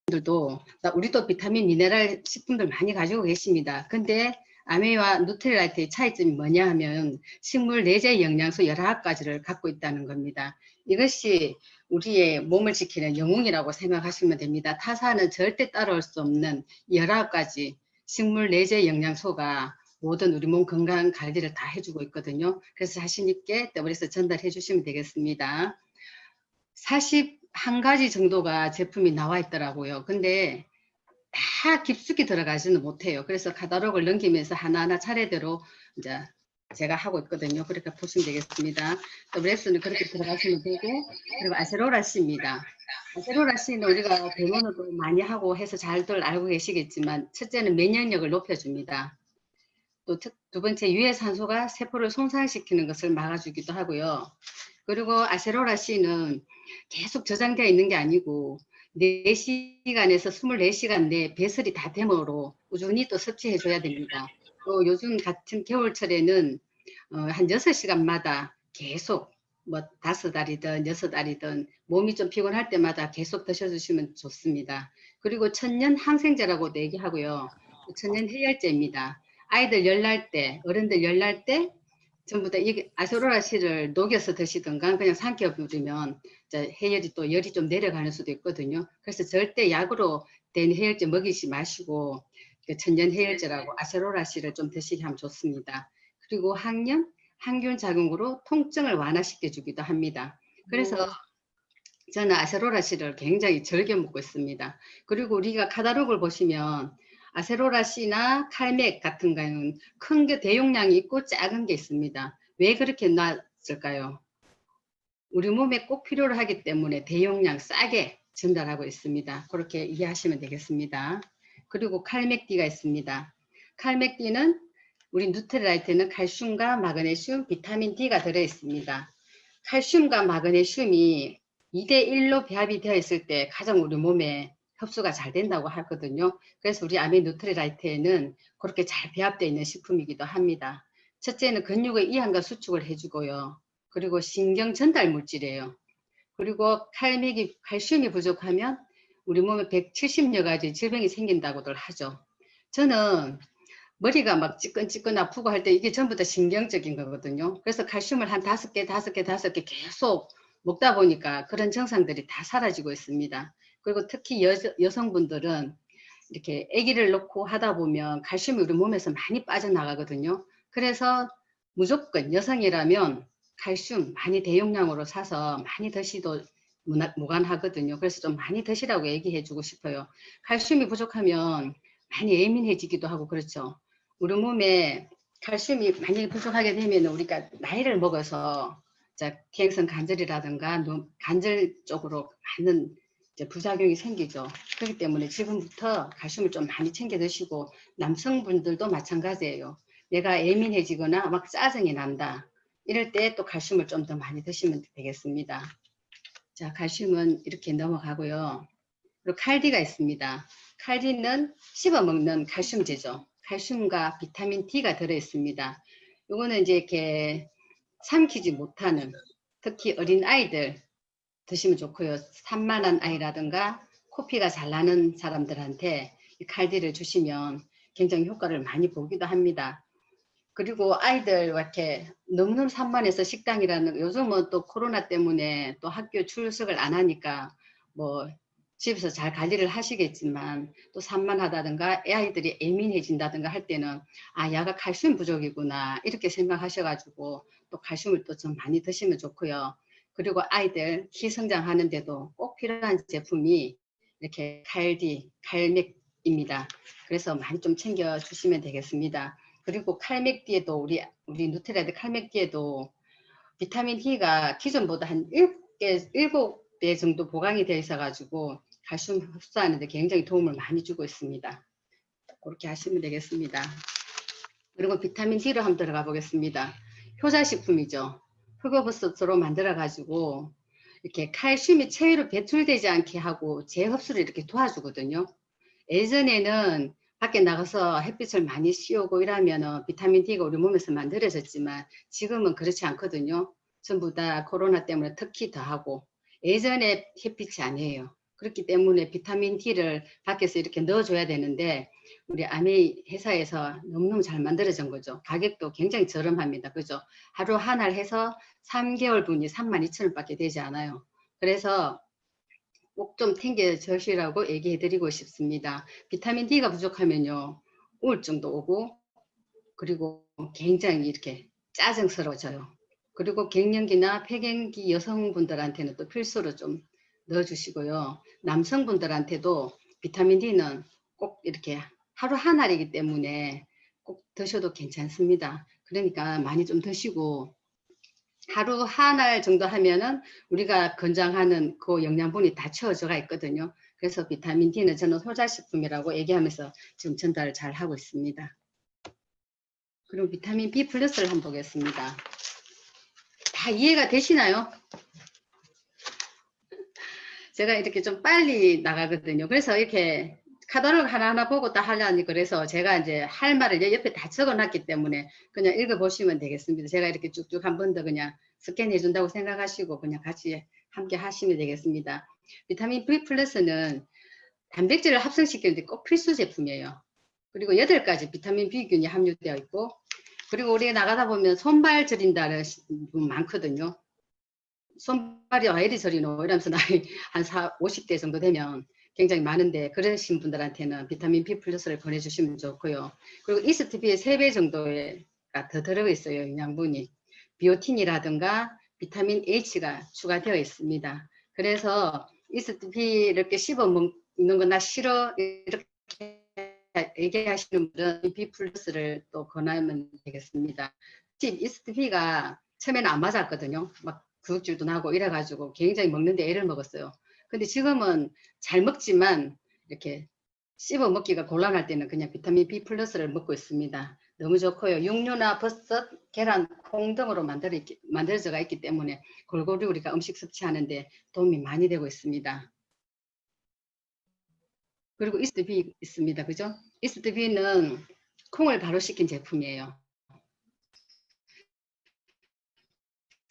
들도 우리도 비타민 미네랄 식품들 많이 가지고 계십니다. 근데 아메이와 누트리라이트의 차이점이 뭐냐 하면 식물 내재 영양소 19가지를 갖고 있다는 겁니다. 이것이 우리의 몸을 지키는 영웅이라고 생각하시면 됩니다. 타사는 절대 따라올 수 없는 19가지 식물 내재 영양소가 모든 우리 몸 건강 관리를 다 해주고 있거든요. 그래서 자신 있게 WS 전달해 주시면 되겠습니다. 41가지 정도가 제품이 나와 있더라고요. 근데 다 깊숙이 들어가지는 못해요. 그래서 카탈로그를 넘기면서 하나하나 차례대로 이제 제가 하고 있거든요. 그렇게 보시면 되겠습니다. WS는 그렇게 들어가시면 되고, 그리고 아세로라씨입니다. 아세로라씨는 우리가 병원으로 많이 하고 해서 잘들 알고 계시겠지만, 첫째는 면역력을 높여줍니다. 또 두 번째, 유해산소가 세포를 손상시키는 것을 막아주기도 하고요. 그리고 아세로라씨는 계속 저장되어 있는 게 아니고 4시간에서 24시간 내에 배설이 다 되므로 꾸준히 또 섭취해줘야 됩니다. 또 요즘 같은 겨울철에는 한 6시간마다 계속 뭐 5알이든 6알이든 몸이 좀 피곤할 때마다 계속 드셔주시면 좋습니다. 그리고 천연 항생제라고도 얘기하고요. 천연 해열제입니다. 아이들 열 날 때, 어른들 열 날 때 전부 다 이 아세로라씨를 녹여서 드시든가 그냥 삼켜버리면 해열이 또 열이 좀 내려가는 수도 있거든요. 그래서 절대 약으로 된 해열제 먹이지 마시고 그 천연 해열제라고 아세로라씨를 좀 드시게 하면 좋습니다. 그리고 항염, 항균 작용으로 통증을 완화시켜 주기도 합니다. 그래서 저는 아세로라씨를 굉장히 즐겨 먹고 있습니다. 그리고 우리가 카탈로그를 보시면 아세로라씨나 칼맥 같은 경우는 큰 게 대용량이 있고 작은 게 있습니다. 왜 그렇게 놨을까요? 우리 몸에 꼭 필요로 하기 때문에 대용량 싸게 전달하고 있습니다. 그렇게 이해하시면 되겠습니다. 그리고 칼맥디가 있습니다. 칼맥디는 우리 누트리라이트는 칼슘과 마그네슘, 비타민 D가 들어있습니다. 칼슘과 마그네슘이 2대1로 배합이 되어 있을 때 가장 우리 몸에 흡수가 잘 된다고 하거든요. 그래서 우리 아메 누트리라이트에는 그렇게 잘 배합되어 있는 식품이기도 합니다. 첫째는 근육의 이완과 수축을 해주고요. 그리고 신경 전달 물질이에요. 그리고 칼슘이 부족하면 우리 몸에 170여 가지 질병이 생긴다고들 하죠. 저는 머리가 막 찌끈찌끈 아프고 할 때 이게 전부 다 신경적인 거거든요. 그래서 칼슘을 한 5개 계속 먹다 보니까 그런 증상들이 다 사라지고 있습니다. 그리고 특히 여성분들은 이렇게 아기를 놓고 하다 보면 칼슘이 우리 몸에서 많이 빠져나가거든요. 그래서 무조건 여성이라면 칼슘 많이 대용량으로 사서 많이 드시도 무관하거든요. 그래서 좀 많이 드시라고 얘기해 주고 싶어요. 칼슘이 부족하면 많이 예민해지기도 하고 그렇죠. 우리 몸에 칼슘이 많이 부족하게 되면 우리가 나이를 먹어서 기행성 관절이라든가 관절 쪽으로 많은 부작용이 생기죠. 그렇기 때문에 지금부터 칼슘을 좀 많이 챙겨 드시고 남성분들도 마찬가지예요. 내가 예민해지거나 막 짜증이 난다. 이럴 때 또 칼슘을 좀 더 많이 드시면 되겠습니다. 자, 칼슘은 이렇게 넘어가고요. 그리고 칼디가 있습니다. 칼디는 씹어먹는 칼슘제죠. 칼슘과 비타민 D가 들어있습니다. 이거는 이제 이렇게 삼키지 못하는 특히 어린 아이들 드시면 좋고요. 산만한 아이라든가 코피가 잘 나는 사람들한테 이 칼디를 주시면 굉장히 효과를 많이 보기도 합니다. 그리고 아이들 이렇게 너무너무 산만해서 식당이라는 요즘은 또 코로나 때문에 또 학교 출석을 안 하니까 뭐 집에서 잘 관리를 하시겠지만 또 산만하다든가 아이들이 예민해진다든가 할 때는 아 야가 칼슘 부족이구나 이렇게 생각하셔가지고 또 칼슘을 또 좀 많이 드시면 좋고요. 그리고 아이들 키성장하는데도 꼭 필요한 제품이 이렇게 칼디, 칼맥입니다. 그래서 많이 좀 챙겨 주시면 되겠습니다. 그리고 칼맥디에도 우리 누트리라이트 칼맥디에도 비타민 D가 기존보다 한 7배 정도 보강이 되어 있어가지고 칼슘 흡수하는데 굉장히 도움을 많이 주고 있습니다. 그렇게 하시면 되겠습니다. 그리고 비타민 D로 한번 들어가 보겠습니다. 효자식품이죠. 흑요버섯으로 만들어가지고 이렇게 칼슘이 체외로 배출되지 않게 하고 재흡수를 이렇게 도와주거든요. 예전에는 밖에 나가서 햇빛을 많이 씌우고 이러면 비타민 D가 우리 몸에서 만들어졌지만 지금은 그렇지 않거든요. 전부 다 코로나 때문에 특히 더하고 예전에 햇빛이 아니에요. 그렇기 때문에 비타민 D를 밖에서 이렇게 넣어줘야 되는데 우리 아메이 회사에서 너무너무 잘 만들어진 거죠. 가격도 굉장히 저렴합니다. 그죠? 하루 한 알 해서 3개월 분이 32,000원밖에 되지 않아요. 그래서 꼭 좀 챙겨 주시라고 얘기해 드리고 싶습니다. 비타민 D가 부족하면요. 우울증도 오고 그리고 굉장히 이렇게 짜증스러워져요. 그리고 갱년기나 폐경기 여성분들한테는 또 필수로 좀 넣어주시고요. 남성분들한테도 비타민 D는 꼭 이렇게 하루 한 알이기 때문에 꼭 드셔도 괜찮습니다. 그러니까 많이 좀 드시고 하루 한 알 정도 하면은 우리가 권장하는 그 영양분이 다 채워져가 있거든요. 그래서 비타민 D는 저는 소자식품이라고 얘기하면서 지금 전달을 잘 하고 있습니다. 그리고 비타민 B 플러스를 한번 보겠습니다. 다 이해가 되시나요? 제가 이렇게 좀 빨리 나가거든요. 그래서 이렇게 카talog 하나하나 보고 딱 하려니 그래서 제가 이제 할 말을 옆에 다 적어놨기 때문에 그냥 읽어보시면 되겠습니다. 제가 이렇게 쭉쭉 한 번 더 그냥 스캔해 준다고 생각하시고 그냥 같이 함께 하시면 되겠습니다. 비타민 B 플러스는 단백질을 합성시키는데 꼭 필수 제품이에요. 그리고 8가지 비타민 B균이 함유되어 있고 그리고 우리 나가다 보면 손발 저린다는 분 많거든요. 손발이 왜 이리 저리노 이러면서 나이 한 50대 정도 되면 굉장히 많은데 그러신 분들한테는 비타민 B 플러스를 보내주시면 좋고요. 그리고 이스트비의 3배 정도가 더 들어있어요. 영양분이. 비오틴이라든가 비타민 H가 추가되어 있습니다. 그래서 이스트비 이렇게 씹어 먹는 거 나 싫어 이렇게 얘기하시는 분은 B 플러스를 또 권하면 되겠습니다. 이스트비가 처음에는 안 맞았거든요. 막 구역질도 나고 이래가지고 굉장히 먹는데 애를 먹었어요. 근데 지금은 잘 먹지만 이렇게 씹어 먹기가 곤란할 때는 그냥 비타민 B 플러스를 먹고 있습니다. 너무 좋고요. 육류나 버섯, 계란, 콩 등으로 만들어져 있기 때문에 골고루 우리가 음식 섭취하는데 도움이 많이 되고 있습니다. 그리고 이스트비 있습니다. 그죠? 이스트비는 콩을 발효시킨 제품이에요.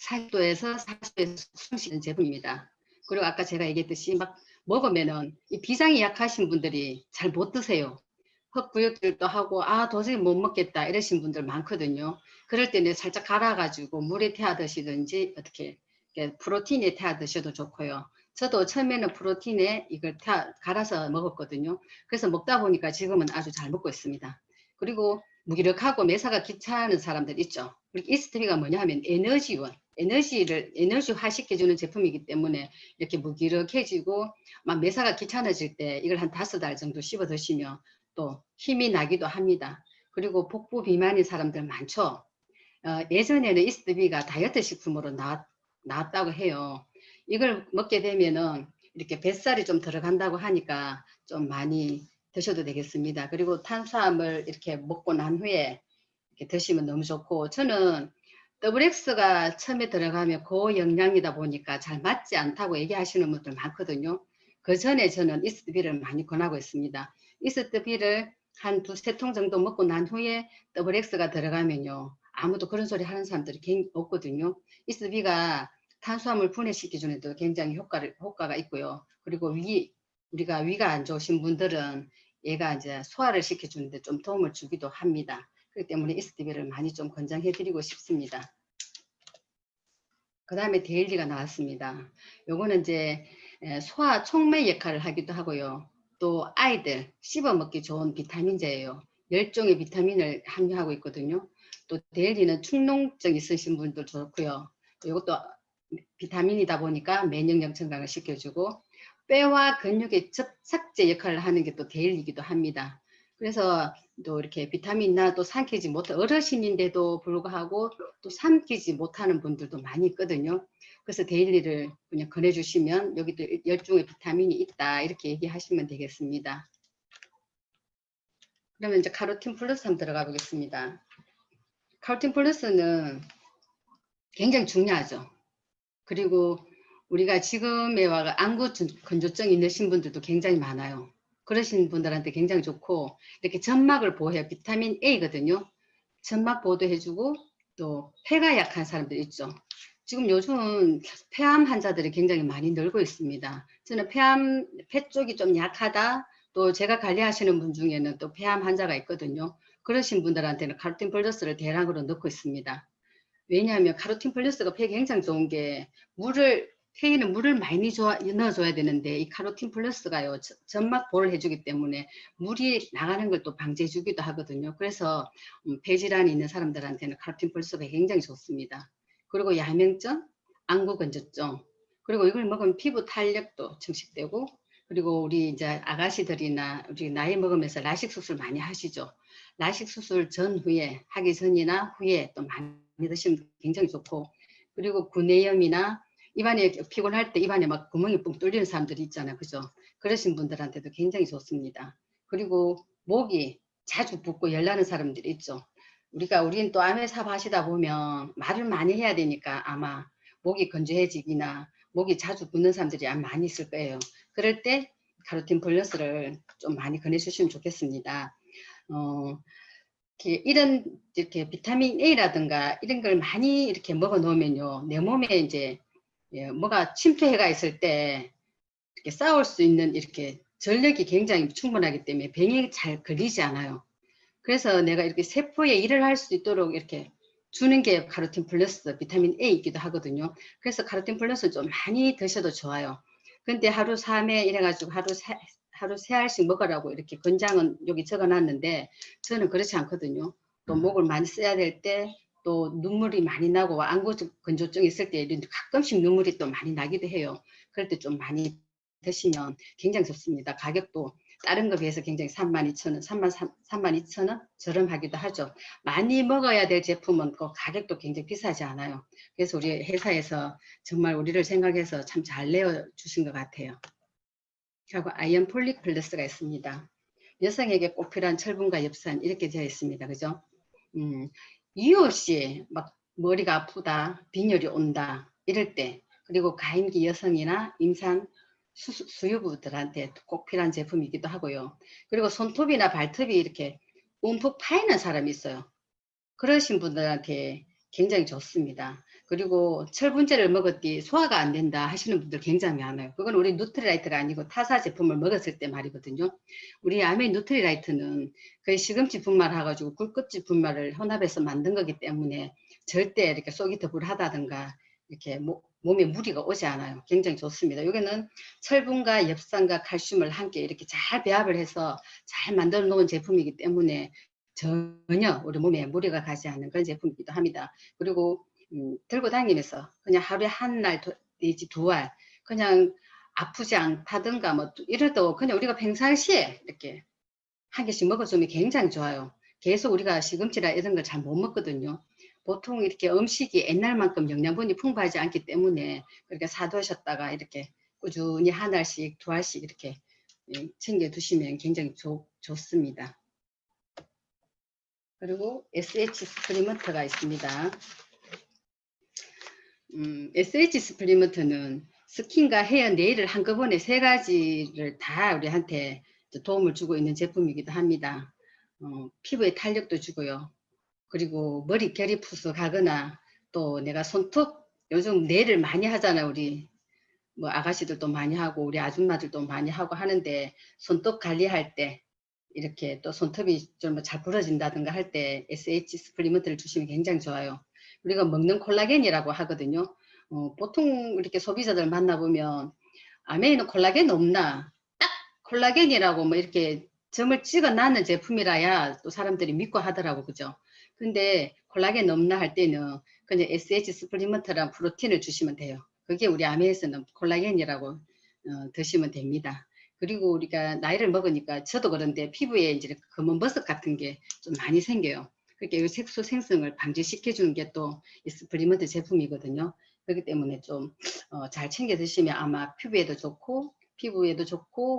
40도에서 40도에서 숙성시키는 제품입니다. 그리고 아까 제가 얘기했듯이 막 먹으면은 이 비장이 약하신 분들이 잘 못 드세요. 헛구역질도 하고 아 도저히 못 먹겠다 이러신 분들 많거든요. 그럴 때는 살짝 갈아가지고 물에 태워 드시든지 어떻게 프로틴에 태워 드셔도 좋고요. 저도 처음에는 프로틴에 이걸 갈아서 먹었거든요. 그래서 먹다 보니까 지금은 아주 잘 먹고 있습니다. 그리고 무기력하고 매사가 귀찮은 사람들 있죠. 이스트비가 뭐냐 하면 에너지원, 에너지화 시켜주는 제품이기 때문에 이렇게 무기력해지고 막 매사가 귀찮아질 때 이걸 한 5알 정도 씹어 드시면 또 힘이 나기도 합니다. 그리고 복부 비만인 사람들 많죠. 예전에는 이스트비가 다이어트 식품으로 나왔다고 해요. 이걸 먹게 되면은 이렇게 뱃살이 좀 들어간다고 하니까 좀 많이 드셔도 되겠습니다. 그리고 탄수화물 이렇게 먹고 난 후에 이렇게 드시면 너무 좋고 저는 WX가 처음에 들어가면 고영양이다 보니까 잘 맞지 않다고 얘기하시는 분들 많거든요. 그 전에 저는 이스트비를 많이 권하고 있습니다. 이스트비를 한 2~3통 정도 먹고 난 후에 WX가 들어가면요. 아무도 그런 소리 하는 사람들이 없거든요. 이스트비가 탄수화물 분해시키는 데도 굉장히 효과가 있고요. 그리고 우리가 위가 안 좋으신 분들은 얘가 이제 소화를 시켜주는데 좀 도움을 주기도 합니다. 그렇기 때문에 이스트비를 많이 좀 권장해 드리고 싶습니다. 그 다음에 데일리가 나왔습니다. 요거는 이제 소화 촉매 역할을 하기도 하고요. 또 아이들 씹어 먹기 좋은 비타민제예요. 10종의 비타민을 함유하고 있거든요. 또 데일리는 축농증 있으신 분들 좋고요. 이것도 비타민이다 보니까 면역력 증강을 시켜주고 뼈와 근육의 접착제 역할을 하는 게 또 데일리이기도 합니다. 그래서 또 이렇게 비타민이나 또 삼키지 못한 어르신인데도 불구하고 또 삼키지 못하는 분들도 많이 있거든요. 그래서 데일리를 그냥 권해주시면 여기도 10종의 비타민이 있다 이렇게 얘기하시면 되겠습니다. 그러면 이제 카로틴 플러스 한번 들어가 보겠습니다. 카로틴 플러스는 굉장히 중요하죠. 그리고 우리가 지금에 와가 안구 건조증이 있으신 분들도 굉장히 많아요. 그러신 분들한테 굉장히 좋고 이렇게 점막을 보호해요. 비타민 A거든요. 점막 보호도 해주고 또 폐가 약한 사람들 있죠. 지금 요즘 폐암 환자들이 굉장히 많이 늘고 있습니다. 저는 폐 쪽이 좀 약하다, 또 제가 관리하시는 분 중에는 또 폐암 환자가 있거든요. 그러신 분들한테는 카로틴 플러스를 대량으로 넣고 있습니다. 왜냐하면 카로틴 플러스가 폐에 굉장히 좋은 게 폐에는 물을 많이 넣어줘야 되는데 이 카로틴 플러스가요 점막 보호를 해주기 때문에 물이 나가는 걸 또 방지해주기도 하거든요. 그래서 폐질환이 있는 사람들한테는 카로틴 플러스가 굉장히 좋습니다. 그리고 야명증, 안구건조증, 그리고 이걸 먹으면 피부 탄력도 증식되고, 그리고 우리 이제 아가씨들이나 우리 나이 먹으면서 라식 수술 많이 하시죠. 라식 수술 전후에 하기 전이나 후에 또 많이 드시면 굉장히 좋고, 그리고 구내염이나 입안에 피곤할 때 입안에 막 구멍이 뻥 뚫리는 사람들이 있잖아요. 그죠? 그러신 분들한테도 굉장히 좋습니다. 그리고 목이 자주 붓고 열나는 사람들이 있죠. 우리는 또 암에 사업하시다 보면 말을 많이 해야 되니까 아마 목이 건조해지기나 목이 자주 붓는 사람들이 아마 많이 있을 거예요. 그럴 때 카로틴 플러스를 좀 많이 권해주시면 좋겠습니다. 이렇게 비타민 A라든가 이런 걸 많이 이렇게 먹어 놓으면요, 내 몸에 이제 뭐가 침투해가 있을 때 이렇게 싸울 수 있는 이렇게 전력이 굉장히 충분하기 때문에 병이 잘 걸리지 않아요. 그래서 내가 이렇게 세포에 일을 할 수 있도록 이렇게 주는 게 카로틴 플러스 비타민 A이기도 하거든요. 그래서 카로틴 플러스 좀 많이 드셔도 좋아요. 근데 하루 3회 이래가지고 하루 3알씩 먹으라고 이렇게 권장은 여기 적어놨는데 저는 그렇지 않거든요. 또 목을 많이 써야 될 때, 또 눈물이 많이 나고 안구 건조증 있을 때 가끔씩 눈물이 또 많이 나기도 해요. 그럴 때 좀 많이 드시면 굉장히 좋습니다. 가격도 다른 거에 비해서 굉장히 32,000원, 32,000원 저렴하기도 하죠. 많이 먹어야 될 제품은 그 가격도 굉장히 비싸지 않아요. 그래서 우리 회사에서 정말 우리를 생각해서 참 잘 내어주신 것 같아요. 그리고 아이언 폴릭 플러스가 있습니다. 여성에게 꼭 필요한 철분과 엽산 이렇게 되어 있습니다. 그죠? 이유 없이 막 머리가 아프다, 빈혈이 온다 이럴 때, 그리고 가임기 여성이나 임산 수유부들한테 꼭 필요한 제품이기도 하고요. 그리고 손톱이나 발톱이 이렇게 움푹 파이는 사람이 있어요. 그러신 분들한테 굉장히 좋습니다. 그리고 철분제를 먹었더니 소화가 안 된다 하시는 분들 굉장히 많아요. 그건 우리 누트리라이트가 아니고 타사 제품을 먹었을 때 말이거든요. 우리 아메 누트리라이트는 거의 시금치 분말 해가지고 굴껍질 분말을 혼합해서 만든 거기 때문에 절대 이렇게 속이 더불하다든가 이렇게 몸에 무리가 오지 않아요. 굉장히 좋습니다. 여기는 철분과 엽산과 칼슘을 함께 이렇게 잘 배합을 해서 잘 만들어 놓은 제품이기 때문에 전혀 우리 몸에 무리가 가지 않는 그런 제품이기도 합니다. 그리고 들고 다니면서 그냥 하루에 한 날 내지 2알 그냥 아프지 않다든가 뭐 이래도 그냥 우리가 평상시에 이렇게 한 개씩 먹어주면 굉장히 좋아요. 계속 우리가 시금치나 이런 걸 잘 못 먹거든요. 보통 이렇게 음식이 옛날만큼 영양분이 풍부하지 않기 때문에 그렇게 사두셨다가 이렇게 꾸준히 한 알씩 2알씩 이렇게 챙겨 두시면 굉장히 좋습니다. 그리고 SH 스프리먼트가 있습니다. SH 스프리먼트는 스킨과 헤어, 네일을 한꺼번에 3가지를 다 우리한테 도움을 주고 있는 제품이기도 합니다. 피부에 탄력도 주고요. 그리고 머리 결이 푸석하거나 또 내가 손톱 요즘 네일을 많이 하잖아요. 우리 뭐 아가씨들도 많이 하고 우리 아줌마들도 많이 하고 하는데 손톱 관리할 때 이렇게 또 손톱이 좀 잘 부러진다든가 할 때 SH 스프리먼트를 주시면 굉장히 좋아요. 우리가 먹는 콜라겐이라고 하거든요. 보통 이렇게 소비자들 만나보면 아메이는 콜라겐 없나? 딱 콜라겐이라고 뭐 이렇게 점을 찍어 놨는 제품이라야 또 사람들이 믿고 하더라고. 그죠? 근데 콜라겐 없나 할 때는 그냥 SH 스프리먼트랑 프로틴을 주시면 돼요. 그게 우리 아메에서는 콜라겐이라고 드시면 됩니다. 그리고 우리가 나이를 먹으니까 저도 그런데 피부에 이제 검은 버섯 같은 게 좀 많이 생겨요. 그렇게 색소 생성을 방지시켜 주는 게 또 이 스프리먼트 제품이거든요. 그렇기 때문에 좀 잘 챙겨 드시면 아마 피부에도 좋고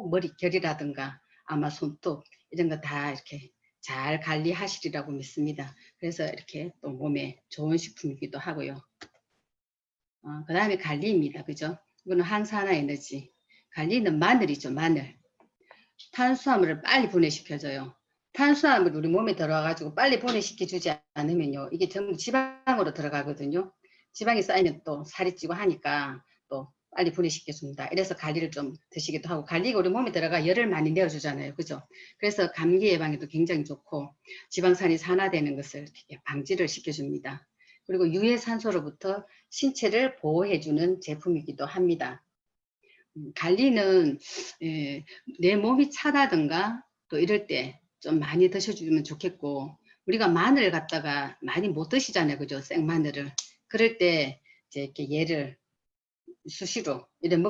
머리 결이라든가 아마 손톱 이런 거 다 이렇게 잘 관리하시리라고 믿습니다. 그래서 이렇게 또 몸에 좋은 식품이기도 하고요. 그 다음에 갈리입니다. 그죠? 이거는 항산화 에너지. 갈리는 마늘이죠. 마늘. 탄수화물을 빨리 분해시켜줘요. 탄수화물이 우리 몸에 들어와가지고 빨리 분해시켜주지 않으면요. 이게 전부 지방으로 들어가거든요. 지방이 쌓이면 또 살이 찌고 하니까 또 빨리 분해시켜줍니다. 이래서 갈리를 좀 드시기도 하고, 갈리가 우리 몸에 들어가 열을 많이 내어주잖아요. 그죠? 그래서 감기 예방에도 굉장히 좋고, 지방산이 산화되는 것을 방지를 시켜줍니다. 그리고 유해산소로부터 신체를 보호해주는 제품이기도 합니다. 갈리는 내 몸이 차다든가 또 이럴 때 좀 많이 드셔주면 좋겠고, 우리가 마늘 갖다가 많이 못 드시잖아요. 그죠? 생마늘을. 그럴 때 이제 이렇게 얘를 수시로 이렇게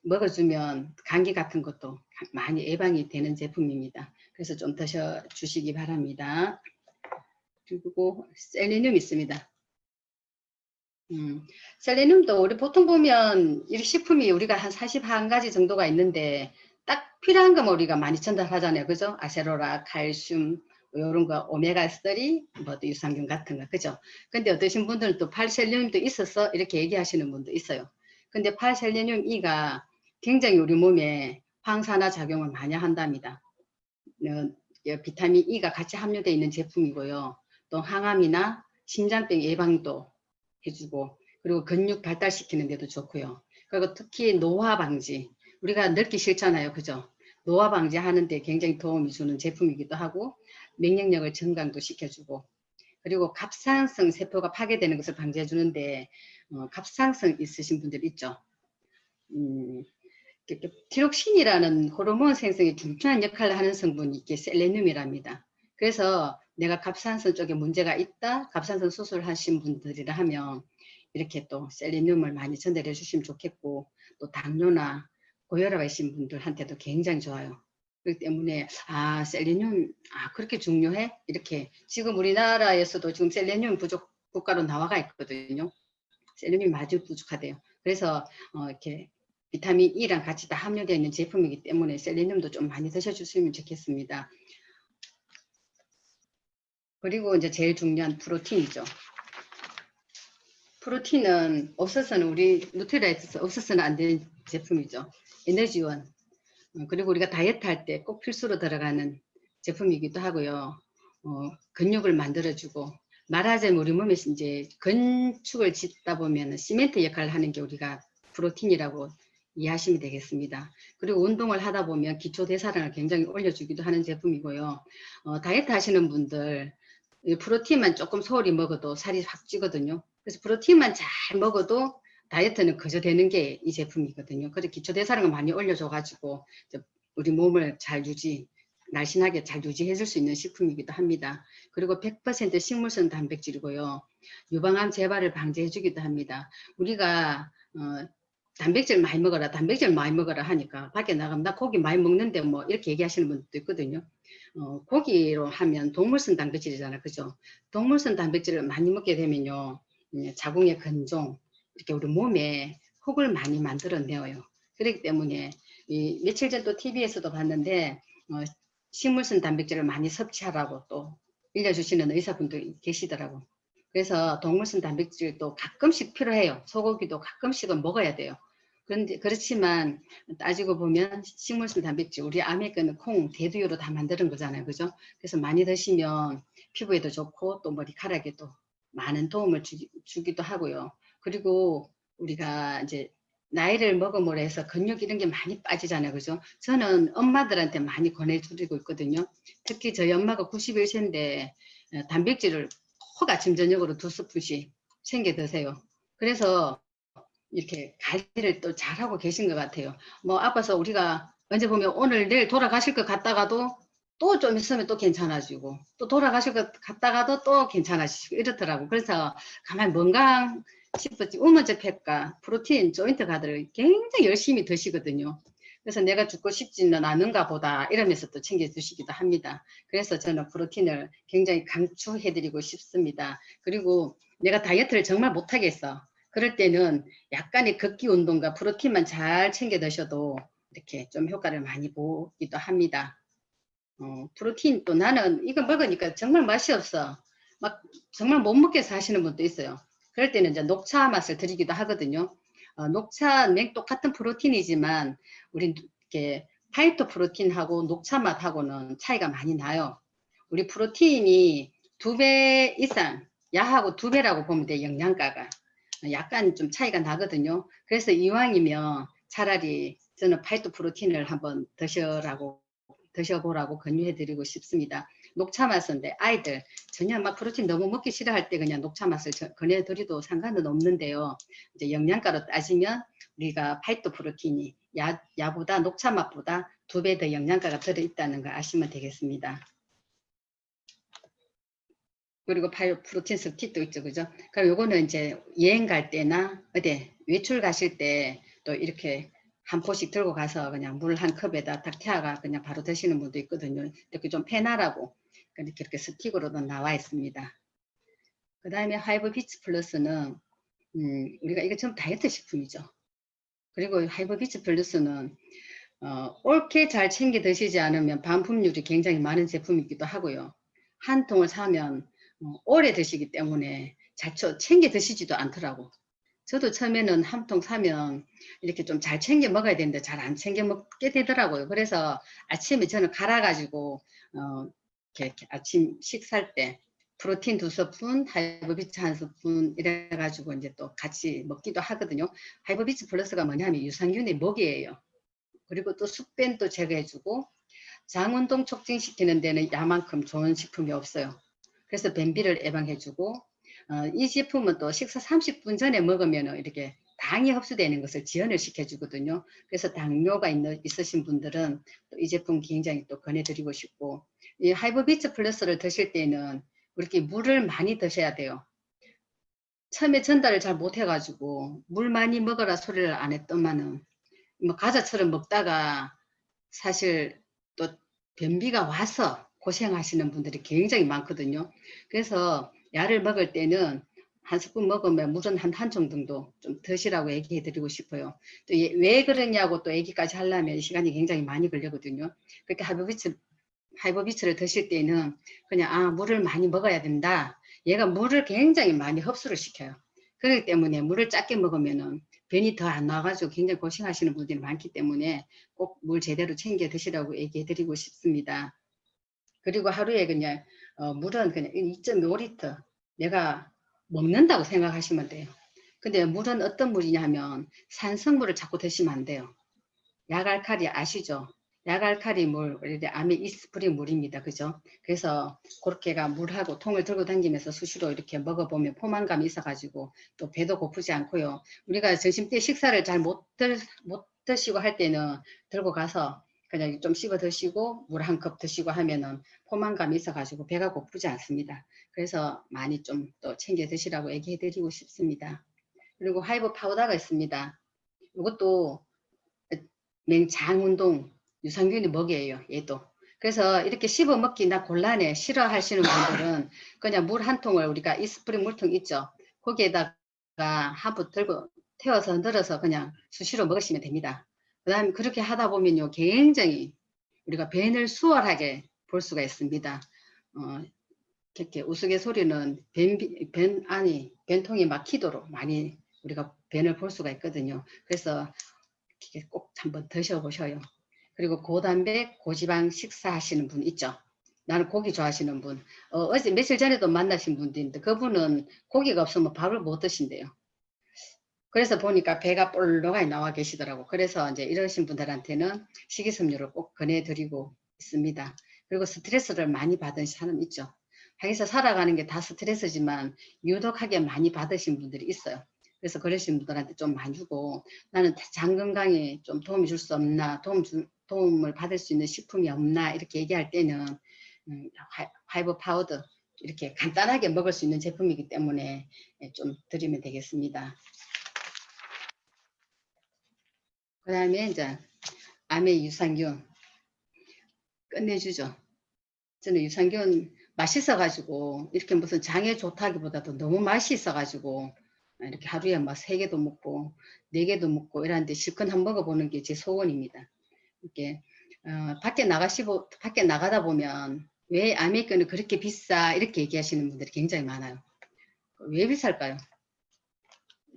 먹어주면 감기 같은 것도 많이 예방이 되는 제품입니다. 그래서 좀 드셔주시기 바랍니다. 그리고 셀레늄 있습니다. 셀레늄도 우리 보통 보면 이 식품이 우리가 한 41가지 정도가 있는데 딱 필요한 것만 우리가 많이 전달하잖아요. 그죠? 아세로라, 칼슘, 이런 거 오메가3, 뭐 유산균 같은 거. 그죠? 근데 어떠신 분들은 또 팔셀레늄도 있어서 이렇게 얘기하시는 분도 있어요. 근데 팔셀레늄 E가 굉장히 우리 몸에 항산화 작용을 많이 한답니다. 비타민 E가 같이 함유되어 있는 제품이고요. 또 항암이나 심장병 예방도 해주고, 그리고 근육 발달시키는 데도 좋고요. 그리고 특히 노화 방지, 우리가 늙기 싫잖아요. 그죠? 노화 방지하는 데 굉장히 도움이 주는 제품이기도 하고,免疫力을 증강도 시켜주고, 그리고 갑상선 세포가 파괴되는 것을 방지해 주는데 갑상선 있으신 분들 있죠. 티록신이라는 호르몬 생성에 중요한 역할을 하는 성분이 이게 셀레늄이랍니다. 그래서 내가 갑상선 쪽에 문제가 있다, 갑상선 수술하신 분들이라 하면 이렇게 또 셀레늄을 많이 전달해 주시면 좋겠고, 또 당뇨나 고혈압이신 분들한테도 굉장히 좋아요. 그렇기 때문에 셀레늄 그렇게 중요해? 이렇게 지금 우리나라에서도 지금 셀레늄 부족 국가로 나와가 있거든요. 셀레늄이 아주 부족하대요. 그래서 이렇게 비타민 E랑 같이 다 함유되어 있는 제품이기 때문에 셀레늄도 좀 많이 드셔주시면 좋겠습니다. 그리고 이제 제일 중요한 프로틴이죠. 프로틴은 없어서는 우리 누트리라이트에서 없어서는 안 되는 제품이죠. 에너지원. 그리고 우리가 다이어트 할 때 꼭 필수로 들어가는 제품이기도 하고요. 근육을 만들어주고, 말하자면 우리 몸에 이제 건축을 짓다 보면 시멘트 역할을 하는 게 우리가 프로틴이라고 이해하시면 되겠습니다. 그리고 운동을 하다 보면 기초대사량을 굉장히 올려주기도 하는 제품이고요. 다이어트 하시는 분들 프로틴만 조금 소홀히 먹어도 살이 확 찌거든요. 그래서 프로틴만 잘 먹어도 다이어트는 그저 되는 게 이 제품이거든요. 그래서 기초대사량을 많이 올려줘가지고 우리 몸을 잘 날씬하게 잘 유지해 줄 수 있는 식품이기도 합니다. 그리고 100% 식물성 단백질이고요. 유방암 재발을 방지해 주기도 합니다. 우리가 단백질 많이 먹어라 하니까 밖에 나가면 나 고기 많이 먹는데 뭐 이렇게 얘기하시는 분들도 있거든요. 고기로 하면 동물성 단백질이잖아요. 그죠? 동물성 단백질을 많이 먹게 되면요. 자궁의 근종, 이렇게 우리 몸에 혹을 많이 만들어내요. 그렇기 때문에 며칠 전 또 TV에서도 봤는데 식물성 단백질을 많이 섭취하라고 또 알려주시는 의사분도 계시더라고. 그래서 동물성 단백질도 가끔씩 필요해요. 소고기도 가끔씩은 먹어야 돼요. 그런데 그렇지만 따지고 보면 식물성 단백질, 우리 아메리카노 콩, 대두유로 다 만드는 거잖아요. 그죠? 그래서 많이 드시면 피부에도 좋고 또 머리카락에도 많은 도움을 주기도 하고요. 그리고 우리가 이제 나이를 먹음으로 해서 근육 이런 게 많이 빠지잖아요. 그죠? 저는 엄마들한테 많이 권해드리고 있거든요. 특히 저희 엄마가 91세인데 단백질을 꼭 아침 저녁으로 2스푼씩 챙겨 드세요. 그래서 이렇게 관리를 또 잘하고 계신 것 같아요. 뭐 아파서 우리가 언제 보면 오늘 내일 돌아가실 것 같다가도 또 좀 있으면 또 괜찮아지고, 또 돌아가실 것 같다가도 또 괜찮아지고 이렇더라고. 그래서 가만히 건강 싶었지. 우먼저 팩과 프로틴 조인트 가드를 굉장히 열심히 드시거든요. 그래서 내가 죽고 싶지는 않은가 보다 이러면서 또 챙겨주시기도 합니다. 그래서 저는 프로틴을 굉장히 강추해드리고 싶습니다. 그리고 내가 다이어트를 정말 못하겠어. 그럴 때는 약간의 걷기 운동과 프로틴만 잘 챙겨 드셔도 이렇게 좀 효과를 많이 보기도 합니다. 프로틴 또 나는 이거 먹으니까 정말 맛이 없어. 막 정말 못 먹겠어 하시는 분도 있어요. 그럴 때는 이제 녹차 맛을 드리기도 하거든요. 녹차 맥 똑같은 프로틴이지만 우리 이렇게 파이토 프로틴하고 녹차 맛하고는 차이가 많이 나요. 우리 프로틴이 2배 이상, 야하고 2배라고 보면 돼, 영양가가. 약간 좀 차이가 나거든요. 그래서 이왕이면 차라리 저는 파이토프로틴을 한번 드셔보라고 권유해드리고 싶습니다. 녹차 맛인데 아이들 전혀 막 프로틴 너무 먹기 싫어할 때 그냥 녹차 맛을 권해드려도 상관은 없는데요. 이제 영양가로 따지면 우리가 파이토프로틴이 야보다 녹차 맛보다 2배 더 영양가가 들어있다는 거 아시면 되겠습니다. 그리고 프로틴 스틱도 있죠, 그죠? 그럼 요거는 이제 여행 갈 때나 어디 외출 가실 때 또 이렇게 한 포씩 들고 가서 그냥 물 한 컵에다 딱 태워가 그냥 바로 드시는 분도 있거든요. 이렇게 좀 편하라고 이렇게 스틱으로도 나와 있습니다. 그 다음에 하이브 비치 플러스는 우리가 이거 전부 다이어트 식품이죠. 그리고 하이브 비치 플러스는 옳게 잘 챙겨 드시지 않으면 반품률이 굉장히 많은 제품이기도 하고요. 한 통을 사면 오래 드시기 때문에 잘 챙겨 드시지도 않더라고. 저도 처음에는 한 통 사면 이렇게 좀 잘 챙겨 먹어야 되는데 잘 안 챙겨 먹게 되더라고요. 그래서 아침에 저는 갈아가지고 이렇게 아침 식사할 때 프로틴 2스푼, 하이브비츠 1스푼 이래가지고 이제 또 같이 먹기도 하거든요. 하이브비츠 플러스가 뭐냐면 유산균의 먹이에요. 그리고 또 숙변도 제거해주고 장운동 촉진시키는 데는 야만큼 좋은 식품이 없어요. 그래서 변비를 예방해주고 이 제품은 또 식사 30분 전에 먹으면 이렇게 당이 흡수되는 것을 지연을 시켜주거든요. 그래서 당뇨가 있으신 분들은 또 이 제품 굉장히 또 권해드리고 싶고 이 하이브비츠 플러스를 드실 때는 이렇게 물을 많이 드셔야 돼요. 처음에 전달을 잘 못해가지고 물 많이 먹어라 소리를 안 했더만은 뭐 과자처럼 먹다가 사실 또 변비가 와서 고생하시는 분들이 굉장히 많거든요. 그래서 약을 먹을 때는 한 스푼 먹으면 물은 한 총 정도 좀 드시라고 얘기해 드리고 싶어요. 또 왜 그러냐고 또 얘기까지 하려면 시간이 굉장히 많이 걸리거든요. 그렇게 하이버비츠를 드실 때는 그냥 물을 많이 먹어야 된다. 얘가 물을 굉장히 많이 흡수를 시켜요. 그렇기 때문에 물을 작게 먹으면은 변이 더 안 나와가지고 굉장히 고생하시는 분들이 많기 때문에 꼭 물 제대로 챙겨 드시라고 얘기해 드리고 싶습니다. 그리고 하루에 그냥 물은 그냥 2.5리터 내가 먹는다고 생각하시면 돼요. 근데 물은 어떤 물이냐 하면 산성물을 자꾸 드시면 안 돼요. 약알칼리 아시죠? 약알칼리 물, 아메 이스프린 물입니다. 그죠? 그래서 그렇게가 물하고 통을 들고 다니면서 수시로 이렇게 먹어보면 포만감이 있어가지고 또 배도 고프지 않고요. 우리가 점심때 식사를 잘 못 드시고 할 때는 들고 가서 그냥 좀 씹어 드시고 물 한 컵 드시고 하면은 포만감이 있어가지고 배가 고프지 않습니다. 그래서 많이 좀 또 챙겨 드시라고 얘기해 드리고 싶습니다. 그리고 하이브 파우더가 있습니다. 이것도 맹장운동 유산균이 먹이에요. 얘도. 그래서 이렇게 씹어 먹기 나 곤란해 싫어하시는 분들은 그냥 물 한 통을 우리가 이스프린 물통 있죠. 거기에다가 한번 들고 태워서 늘어서 그냥 수시로 먹으시면 됩니다. 그 다음에 그렇게 하다 보면요 굉장히 우리가 변을 수월하게 볼 수가 있습니다. 이렇게 우스갯소리는 변통이 막히도록 많이 우리가 변을 볼 수가 있거든요. 그래서 꼭 한번 드셔보셔요. 그리고 고단백, 고지방 식사하시는 분 있죠. 나는 고기 좋아하시는 분. 어제 며칠 전에도 만나신 분인데 그분은 고기가 없으면 밥을 못 드신대요. 그래서 보니까 배가 볼록하게 나와 계시더라고. 그래서 이제 이러신 분들한테는 식이섬유를 꼭 권해드리고 있습니다. 그리고 스트레스를 많이 받은 사람 있죠. 자기서 살아가는 게 다 스트레스지만 유독하게 많이 받으신 분들이 있어요. 그래서 그러신 분들한테 좀 많이 주고 나는 장 건강에 좀 도움이 줄 수 없나 도움을 받을 수 있는 식품이 없나 이렇게 얘기할 때는 하이브 파우더 이렇게 간단하게 먹을 수 있는 제품이기 때문에 좀 드리면 되겠습니다. 그 다음에 이제 아메 유산균 끝내주죠. 저는 유산균 맛있어가지고 이렇게 무슨 장에 좋다기보다도 너무 맛이 있어가지고 이렇게 하루에 막 3개도 먹고 4개도 먹고 이러는데 실컷 한번 먹어보는 게 제 소원입니다. 이렇게 밖에 나가다 보면 왜 아메리카노 그렇게 비싸 이렇게 얘기하시는 분들이 굉장히 많아요. 왜 비쌀까요?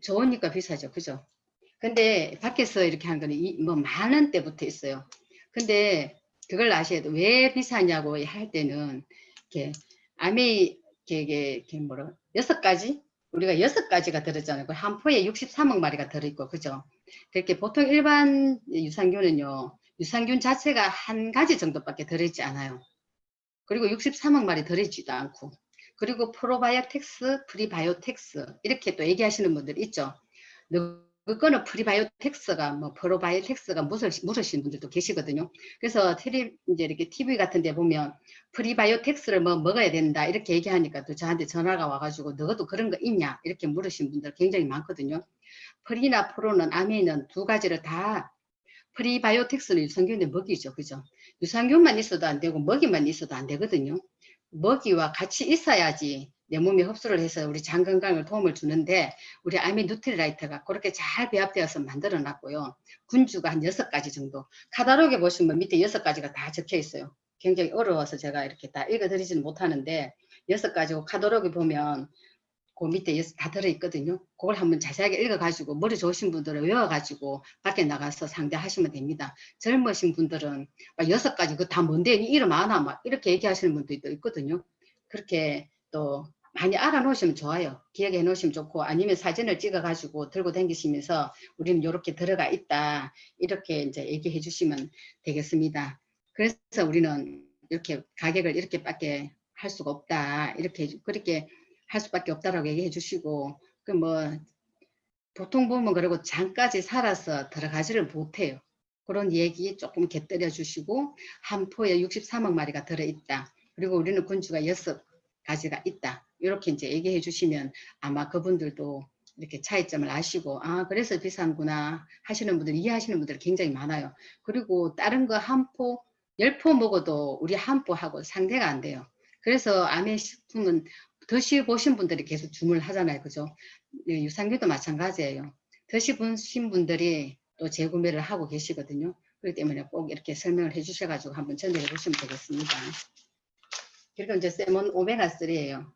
좋으니까 비싸죠, 그죠? 근데 밖에서 이렇게 하는 거는 뭐 10,000원대부터 있어요. 근데 그걸 아셔야 돼요. 왜 비싸냐고 할 때는 이렇게 아메 이게 뭐라 6가지 우리가 6가지가 들었잖아요. 한 포에 63억 마리가 들어있고, 그죠? 그렇게 보통 일반 유산균은요, 유산균 자체가 한 가지 정도밖에 들어있지 않아요. 그리고 63억 마리 들어있지도 않고, 그리고 프로바이오텍스, 프리바이오텍스 이렇게 또 얘기하시는 분들 있죠. 그거는 프리바이오텍스가 뭐 프로바이오텍스가 물으신 분들도 계시거든요. 그래서 이제 이렇게 TV 같은 데 보면 프리바이오텍스를 뭐 먹어야 된다 이렇게 얘기하니까 또 저한테 전화가 와가지고 너도 그런 거 있냐 이렇게 물으신 분들 굉장히 많거든요. 프리나 프로는 아미는 두 가지를 다 프리바이오텍스는 유산균의 먹이죠. 그죠? 유산균만 있어도 안 되고 먹이만 있어도 안 되거든요. 먹이와 같이 있어야지 내 몸에 흡수를 해서 우리 장 건강을 도움을 주는데 우리 아미 누트리라이트가 그렇게 잘 배합되어서 만들어 놨고요. 군주가 한 6가지 정도. 카다로그에 보시면 밑에 6가지가 다 적혀 있어요. 굉장히 어려워서 제가 이렇게 다 읽어드리지는 못하는데 6가지고 카다로그 보면 그 밑에 다 들어있거든요. 그걸 한번 자세하게 읽어가지고 머리 좋으신 분들은 외워가지고 밖에 나가서 상대하시면 됩니다. 젊으신 분들은 막 6가지 그거 다 뭔데 이름 아나 막 이렇게 얘기하시는 분도 있거든요. 그렇게 또 많이 알아놓으시면 좋아요. 기억해 놓으시면 좋고 아니면 사진을 찍어가지고 들고 다니시면서 우리는 이렇게 들어가 있다 이렇게 이제 얘기해 주시면 되겠습니다. 그래서 우리는 이렇게 가격을 이렇게밖에 할 수가 없다 이렇게 그렇게 할 수밖에 없다라고 얘기해 주시고 그 뭐 보통 보면 그리고 장까지 살아서 들어가지를 못해요. 그런 얘기 조금 곁들여 주시고 한 포에 63억 마리가 들어있다. 그리고 우리는 군주가 6가지가 있다. 이렇게 이제 얘기해 주시면 아마 그분들도 이렇게 차이점을 아시고 아 그래서 비싼구나 하시는 분들 이해하시는 분들 굉장히 많아요. 그리고 다른 거 한 포, 10포 먹어도 우리 한 포하고 상대가 안 돼요. 그래서 아메식품은 드셔보신 분들이 계속 주문을 하잖아요. 그죠? 유산균도 마찬가지예요. 드셔보신 분들이 또 재구매를 하고 계시거든요. 그렇기 때문에 꼭 이렇게 설명을 해주셔가지고 한번 전달해 보시면 되겠습니다. 그리고 이제 세몬 오메가3예요.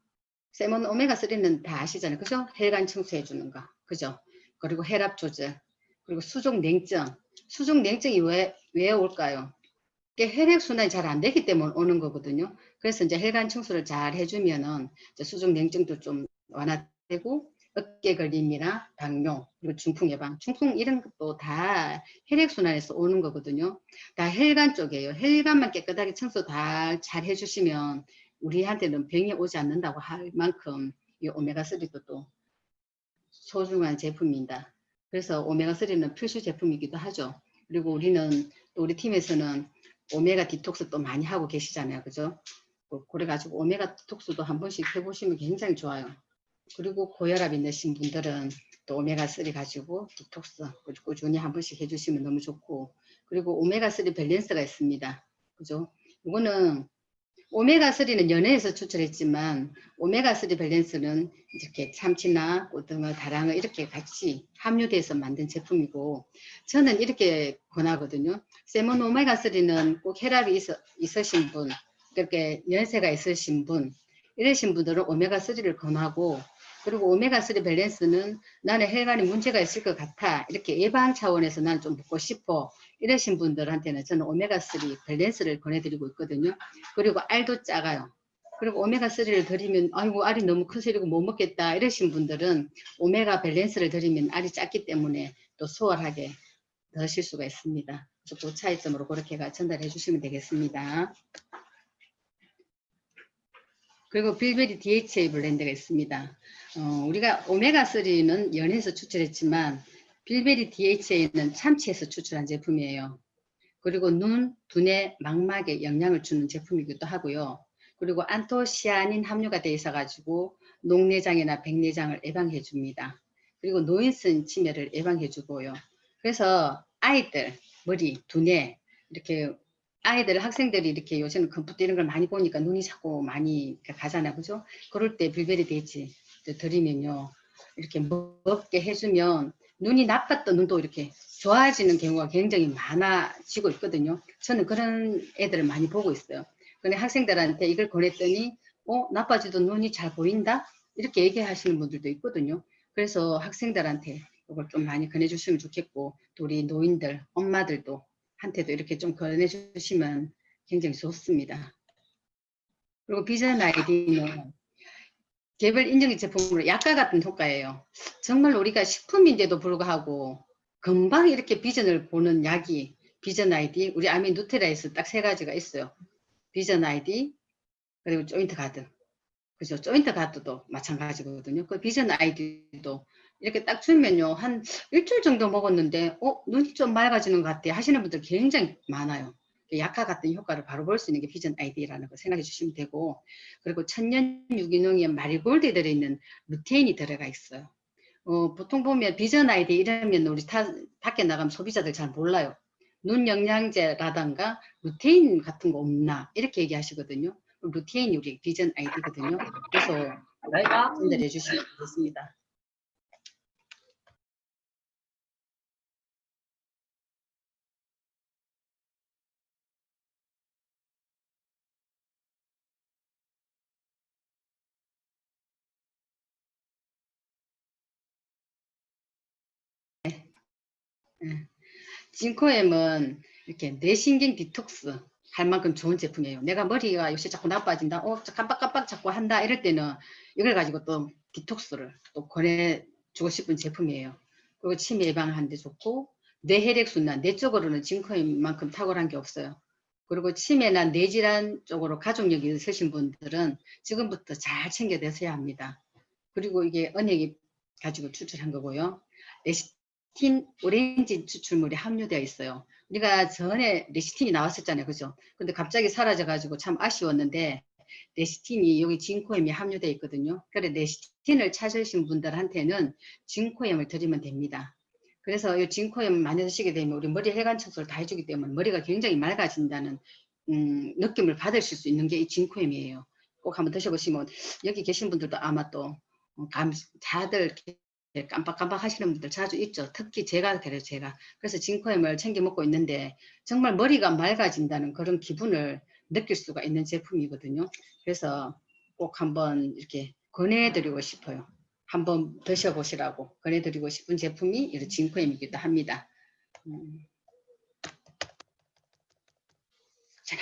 세몬 오메가3는 다 아시잖아요. 그죠? 혈관 청소해주는 거. 그죠? 그리고 혈압 조절. 그리고 수족 냉증. 수족 냉증이 왜 올까요? 혈액순환이 잘 안 되기 때문에 오는 거거든요. 그래서 이제 혈관 청소를 잘 해주면은 수족 냉증도 좀 완화되고 어깨 걸림이나 당뇨 그리고 중풍 예방, 중풍 이런 것도 다 혈액순환에서 오는 거거든요. 다 혈관 쪽이에요. 혈관만 깨끗하게 청소 다 잘 해주시면 우리한테는 병이 오지 않는다고 할 만큼 이 오메가3도 또 소중한 제품입니다. 그래서 오메가3는 필수 제품이기도 하죠. 그리고 우리는 또 우리 팀에서는 오메가 디톡스 또 많이 하고 계시잖아요. 그죠? 그래가지고 오메가 디톡스도 한 번씩 해보시면 굉장히 좋아요. 그리고 고혈압 있으신 분들은 또 오메가3 가지고 디톡스 꾸준히 한 번씩 해주시면 너무 좋고 그리고 오메가3 밸런스가 있습니다. 그죠? 이거는 오메가3는 연어에서 추출했지만 오메가3 밸런스는 이렇게 참치나 고등어, 다랑어 이렇게 같이 함유돼서 만든 제품이고 저는 이렇게 권하거든요. 세몬 오메가3는 꼭 혈압이 있으신 분, 그렇게 연세가 있으신 분, 이러신 분들은 오메가3를 권하고 그리고 오메가3 밸런스는 나는 혈관에 문제가 있을 것 같아. 이렇게 예방 차원에서 난 좀 먹고 싶어. 이러신 분들한테는 저는 오메가3 밸런스를 권해드리고 있거든요. 그리고 알도 작아요. 그리고 오메가3를 드리면 아이고 알이 너무 커서 이러고 못 먹겠다 이러신 분들은 오메가 밸런스를 드리면 알이 작기 때문에 또 수월하게 드실 수가 있습니다. 그 차이점으로 그렇게 전달해 주시면 되겠습니다. 그리고 빌베리 DHA 블렌드가 있습니다. 우리가 오메가3는 연에서 추출했지만 빌베리 DHA는 참치에서 추출한 제품이에요. 그리고 눈, 두뇌, 망막에 영향을 주는 제품이기도 하고요. 그리고 안토시아닌 함유가 되어 있어가지고 녹내장이나 백내장을 예방해 줍니다. 그리고 노인성 치매를 예방해 주고요. 그래서 아이들, 머리, 두뇌 이렇게 아이들, 학생들이 이렇게 요새는 컴퓨터 이런 걸 많이 보니까 눈이 자꾸 많이 가잖아요. 그죠? 그럴 때 빌베리 데이지 드리면요. 이렇게 먹게 해주면 눈이 나빴던 눈도 이렇게 좋아지는 경우가 굉장히 많아지고 있거든요. 저는 그런 애들을 많이 보고 있어요. 근데 학생들한테 이걸 권했더니 나빠지던 눈이 잘 보인다? 이렇게 얘기하시는 분들도 있거든요. 그래서 학생들한테 이걸 좀 많이 권해주시면 좋겠고 또 우리 노인들, 엄마들도 한테도 이렇게 좀 권해주시면 굉장히 좋습니다. 그리고 비전 아이디는 개별 인증 제품으로 약과 같은 효과예요. 정말 우리가 식품인데도 불구하고 금방 이렇게 비전을 보는 약이 비전 아이디, 우리 아미 누테라에서 딱 세 가지가 있어요. 비전 아이디, 그리고 조인트 가드. 그죠? 조인트 가드도 마찬가지거든요. 그 비전 아이디도 이렇게 딱 주면요. 한 일주일 정도 먹었는데, 눈이 좀 맑아지는 것 같아 하시는 분들 굉장히 많아요. 약과 같은 효과를 바로 볼 수 있는 게 비전 아이디라는 거 생각해 주시면 되고, 그리고 천연 유기농에 마리골드에 들어있는 루테인이 들어가 있어요. 보통 보면 비전 아이디 이러면 우리 밖에 나가면 소비자들 잘 몰라요. 눈 영양제라던가 루테인 같은 거 없나 이렇게 얘기하시거든요. 루테인이 우리 비전 아이디거든요. 그래서 전달해 주시면 되겠습니다. 네. 징코엠은 이렇게 뇌신경 디톡스 할 만큼 좋은 제품이에요. 내가 머리가 요새 자꾸 나빠진다, 깜빡깜빡 자꾸 한다 이럴 때는 이걸 가지고 또 디톡스를 또 권해주고 싶은 제품이에요. 그리고 치매 예방하는 데 좋고, 뇌혈액순환, 뇌 쪽으로는 징코엠만큼 탁월한 게 없어요. 그리고 치매나 뇌질환 쪽으로 가족력이 있으신 분들은 지금부터 잘 챙겨 드셔야 합니다. 그리고 이게 은행이 가지고 추출한 거고요. 레시틴 오렌지 추출물이 함유되어 있어요. 우리가 전에 레시틴이 나왔었잖아요. 그죠? 근데 갑자기 사라져가지고 참 아쉬웠는데, 레시틴이 여기 징코엠이 함유되어 있거든요. 그래 레시틴을 찾으신 분들한테는 징코엠을 드리면 됩니다. 그래서 이 징코엠 많이 드시게 되면 우리 머리 혈관 청소를 다 해주기 때문에 머리가 굉장히 맑아진다는 느낌을 받으실 수 있는 게 이 징코엠이에요. 꼭 한번 드셔보시면, 여기 계신 분들도 아마 또 다들 깜빡깜빡 하시는 분들 자주 있죠. 특히 제가 그래요, 제가. 그래서 징코엠을 챙겨 먹고 있는데 정말 머리가 맑아진다는 그런 기분을 느낄 수가 있는 제품이거든요. 그래서 꼭 한번 이렇게 권해드리고 싶어요. 한번 드셔보시라고 권해드리고 싶은 제품이 이 징코엠이기도 합니다. 자,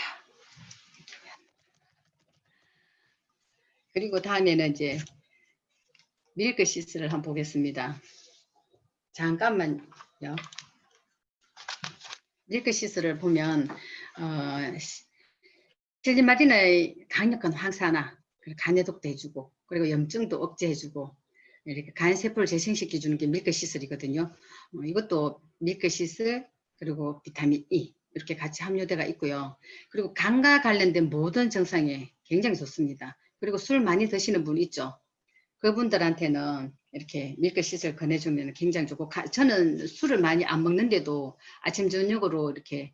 그리고 다음에는 이제 밀크시스를 한번 보겠습니다. 잠깐만요. 밀크시스를 보면 실리마린의 강력한 항산화, 간해독도 해주고, 그리고 염증도 억제해주고, 이렇게 간세포를 재생시켜주는 게 밀크시슬이거든요. 이것도 밀크시슬, 그리고 비타민 E 이렇게 같이 함유되어 있고요. 그리고 간과 관련된 모든 증상에 굉장히 좋습니다. 그리고 술 많이 드시는 분 있죠. 그분들한테는 이렇게 밀크시슬 권해주면 굉장히 좋고, 저는 술을 많이 안 먹는데도 아침 저녁으로 이렇게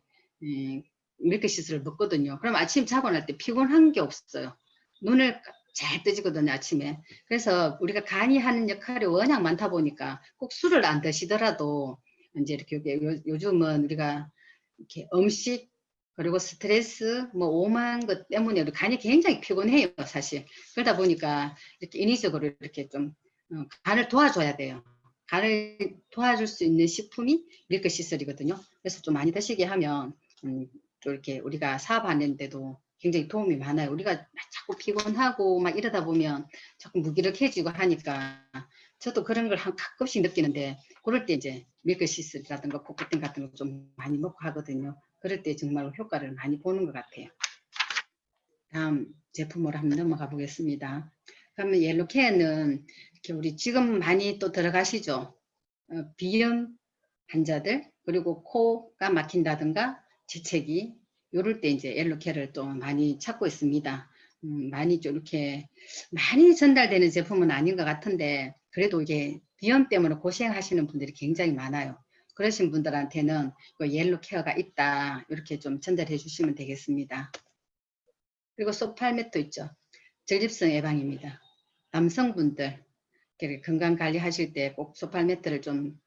밀크시슬을 먹거든요. 그럼 아침 자고 날 때 피곤한 게 없어요. 눈을 잘 뜨지거든요, 아침에. 그래서 우리가 간이 하는 역할이 워낙 많다 보니까 꼭 술을 안 드시더라도 이제 이렇게 요즘은 우리가 이렇게 음식, 그리고 스트레스, 뭐 오만 것 때문에 우리 간이 굉장히 피곤해요, 사실. 그러다 보니까 이렇게 인위적으로 이렇게 좀 간을 도와줘야 돼요. 간을 도와줄 수 있는 식품이 밀크시슬이거든요. 그래서 좀 많이 드시게 하면 또 이렇게 우리가 사업하는데도 굉장히 도움이 많아요. 우리가 자꾸 피곤하고 막 이러다 보면 자꾸 무기력해지고 하니까, 저도 그런 걸 가끔씩 느끼는데, 그럴 때 이제 밀크시슬이라든가 포크틴 같은 거 좀 많이 먹고 하거든요. 그럴 때 정말 효과를 많이 보는 것 같아요. 다음 제품으로 한번 넘어가 보겠습니다. 그러면 옐로케어는 이렇게 우리 지금 많이 또 들어가시죠. 비염 환자들, 그리고 코가 막힌다든가 재채기, 요럴 때 이제 옐로케어를 또 많이 찾고 있습니다. 많이 좀 이렇게 많이 전달되는 제품은 아닌 것 같은데, 그래도 이게 비염 때문에 고생하시는 분들이 굉장히 많아요. 그러신 분들한테는 옐로케어가 있다, 이렇게 좀 전달해 주시면 되겠습니다. 그리고 소팔메토 있죠. 전립선 예방입니다. 남성분들 건강 관리하실 때 꼭 소팔메토를 좀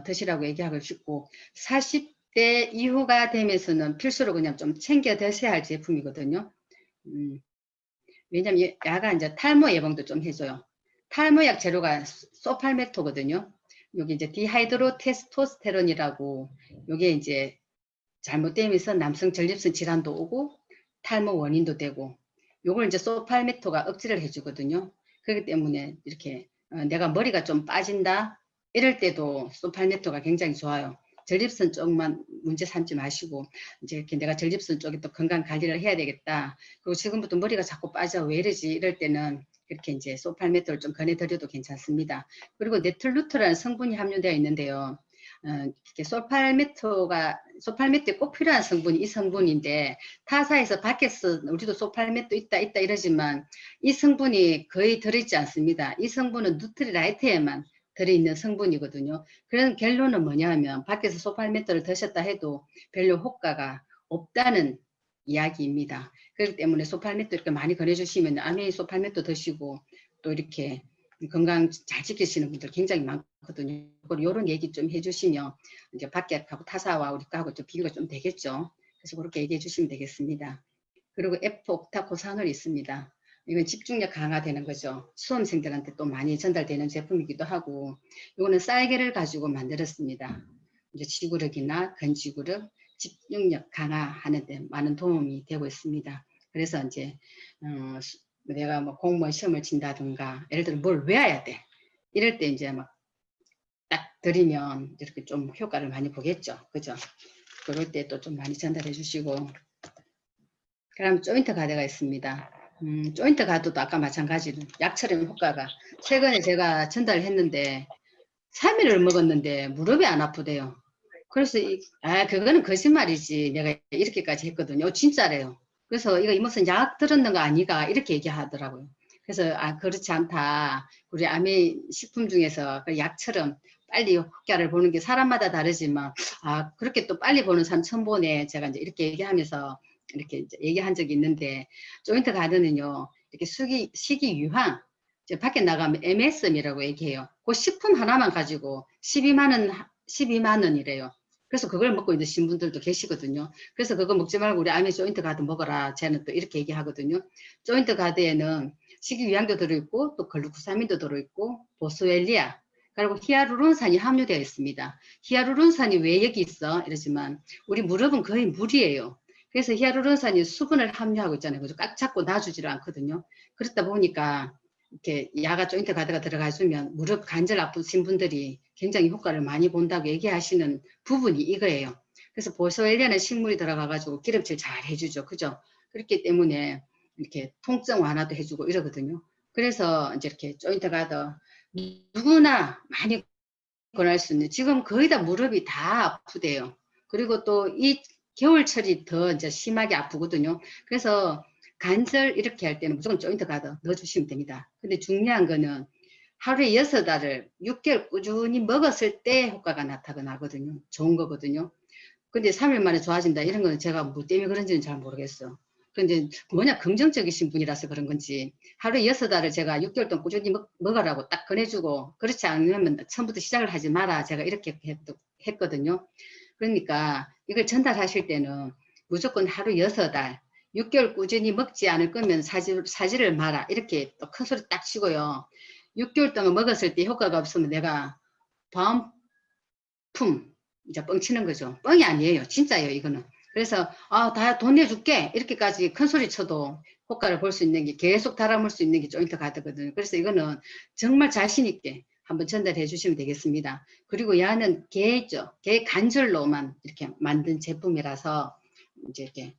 드시라고 얘기하고 싶고, 40대 이후가 되면서는 필수로 그냥 좀 챙겨 드셔야 할 제품이거든요. 왜냐면 야가 이제 탈모 예방도 좀 해줘요. 탈모약 재료가 소팔메토거든요. 여기 이제 디하이드로 테스토스테론이라고, 요게 이제 잘못되면서 남성 전립선 질환도 오고 탈모 원인도 되고, 요걸 이제 소팔메토가 억제를 해주거든요. 그렇기 때문에 이렇게 내가 머리가 좀 빠진다 이럴 때도 소팔메토가 굉장히 좋아요. 전립선 쪽만 문제 삼지 마시고 이제 이렇게 내가 전립선 쪽에 또 건강 관리를 해야 되겠다. 그리고 지금부터 머리가 자꾸 빠져 왜 이러지 이럴 때는 이렇게 이제 소팔메토를 좀 권해드려도 괜찮습니다. 그리고 네틀루트라는 성분이 함유되어 있는데요. 이렇게 소팔메토에 꼭 필요한 성분이 이 성분인데 타사에서 밖에서 우리도 소팔메토 있다 이러지만 이 성분이 거의 들어있지 않습니다. 이 성분은 누트리라이트에만 들어있는 성분이거든요. 그런 결론은 뭐냐 하면 밖에서 소팔메토를 드셨다 해도 별로 효과가 없다는 이야기입니다. 그렇기 때문에 소팔메토 이렇게 많이 권해주시면 아메이 소팔메토 드시고 또 이렇게 건강 잘 지키시는 분들 굉장히 많거든요. 그리고 이런 얘기 좀 해주시면 이제 밖에 하고 타사와 우리 거하고 좀 비교가 좀 되겠죠. 그래서 그렇게 얘기해 주시면 되겠습니다. 그리고 F-옥타코산올 있습니다. 이건 집중력 강화되는 거죠. 수험생들한테 또 많이 전달되는 제품이기도 하고, 이거는 쌀개를 가지고 만들었습니다. 이제 지구력이나 근지구력, 집중력 강화하는 데 많은 도움이 되고 있습니다. 그래서 이제 내가 뭐 공무원 시험을 친다든가, 예를 들어 뭘 외워야 돼. 이럴 때 이제 막 딱 드리면 이렇게 좀 효과를 많이 보겠죠. 그죠? 그럴 때 또 좀 많이 전달해 주시고. 그럼 조인트 가드가 있습니다. 조인트 가드도 아까 마찬가지로 약처럼 효과가 최근에 제가 전달을 했는데 3일을 먹었는데 무릎이 안 아프대요. 그래서 그거는 거짓말이지 내가 이렇게까지 했거든요. 진짜래요. 그래서 이거 무슨 약 들었는 거 아니가 이렇게 얘기하더라고요. 그래서 그렇지 않다. 우리 아메 식품 중에서 그 약처럼 빨리 효과를 보는 게 사람마다 다르지만 그렇게 또 빨리 보는 사람 처음 보네. 제가 이제 이렇게 얘기하면서 이렇게 이제 얘기한 적이 있는데 조인트 가드는요. 이렇게 식이 유황 밖에 나가면 MSM이라고 얘기해요. 그 식품 하나만 가지고 12만 원이래요. 그래서 그걸 먹고 있는 분들도 계시거든요. 그래서 그거 먹지 말고 우리 아메 조인트 가드 먹어라. 저는 또 이렇게 얘기하거든요. 조인트 가드에는 식이유황도 들어있고 또 글루코사민도 들어있고 보스웰리아 그리고 히아루론산이 함유되어 있습니다. 히아루론산이 왜 여기 있어? 이러지만 우리 무릎은 거의 물이에요. 그래서 히아루론산이 수분을 함유하고 있잖아요. 그죠? 꽉 잡고 놔주지를 않거든요. 그렇다 보니까 이렇게 야가 조인트 가드가 들어가주면 무릎 관절 아프신 분들이 굉장히 효과를 많이 본다고 얘기하시는 부분이 이거예요. 그래서 보스웰리아는 식물이 들어가가지고 기름칠 잘 해주죠. 그죠? 그렇기 때문에 이렇게 통증 완화도 해주고 이러거든요. 그래서 이제 이렇게 조인트 가드 누구나 많이 권할 수 있는 지금 거의 다 무릎이 다 아프대요. 그리고 또 이 겨울철이 더 이제 심하게 아프거든요. 그래서 관절 이렇게 할 때는 무조건 조인트 가드 넣어주시면 됩니다. 근데 중요한 거는 하루에 6알을 6개월 꾸준히 먹었을 때 효과가 나타나거든요. 좋은 거거든요. 근데 3일 만에 좋아진다 이런 거는 제가 뭐 때문에 그런지는 잘 모르겠어. 근데 뭐냐 긍정적이신 분이라서 그런 건지 하루에 6알을 제가 6개월 동안 꾸준히 먹으라고 딱 권해주고 그렇지 않으면 처음부터 시작을 하지 마라 제가 이렇게 했거든요. 그러니까 이걸 전달하실 때는 무조건 하루 6알 6개월 꾸준히 먹지 않을 거면 사지를 마라 이렇게 또 큰 소리 딱 치고요. 6개월 동안 먹었을 때 효과가 없으면 내가 반품 이제 뻥치는 거죠. 뻥이 아니에요. 진짜예요, 이거는. 그래서 다 돈 내줄게 이렇게까지 큰 소리 쳐도 효과를 볼 수 있는 게 계속 달아물 수 있는 게 조인트 가드거든요. 그래서 이거는 정말 자신 있게 한번 전달해 주시면 되겠습니다. 그리고 야는 개죠. 개 관절로만 이렇게 만든 제품이라서 이제 이렇게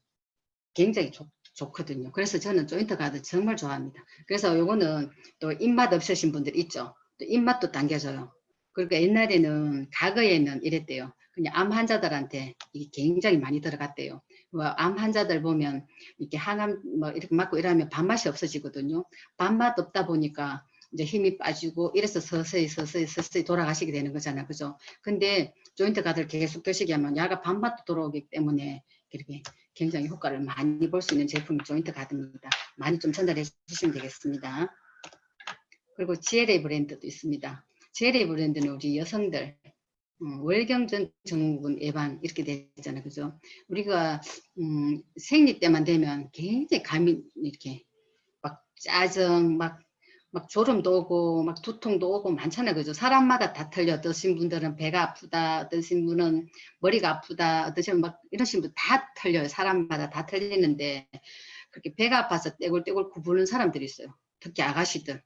굉장히 좋거든요. 그래서 저는 조인트 가드 정말 좋아합니다. 그래서 요거는 또 입맛 없으신 분들 있죠. 또 입맛도 당겨져요. 그러니까 옛날에는 과거에는 이랬대요. 그냥 암 환자들한테 이게 굉장히 많이 들어갔대요. 암 환자들 보면 이렇게 항암 뭐 이렇게 맞고 이러면 밥맛이 없어지거든요. 밥맛 없다 보니까 이제 힘이 빠지고 이래서 서서히 돌아가시게 되는 거잖아요. 그죠? 근데 조인트 가드를 계속 드시게 하면 야가 밥맛도 돌아오기 때문에 이렇게 굉장히 효과를 많이 볼 수 있는 제품이 조인트 가드입니다. 많이 좀 전달해 주시면 되겠습니다. 그리고 GLA 브랜드도 있습니다. GLA 브랜드는 우리 여성들 월경전 증후군 예방 이렇게 되잖아요. 그죠? 우리가 생리 때만 되면 굉장히 감이 이렇게 막 짜증 막 졸음도 오고 막 두통도 오고 많잖아요. 그죠? 사람마다 다 틀려. 어떠신 분들은 배가 아프다. 어떠신 분은 머리가 아프다. 어떠신 막 이러신 분 다 틀려요. 사람마다 다 틀리는데 그렇게 배가 아파서 떼굴떼굴 구부는 사람들이 있어요. 특히 아가씨들.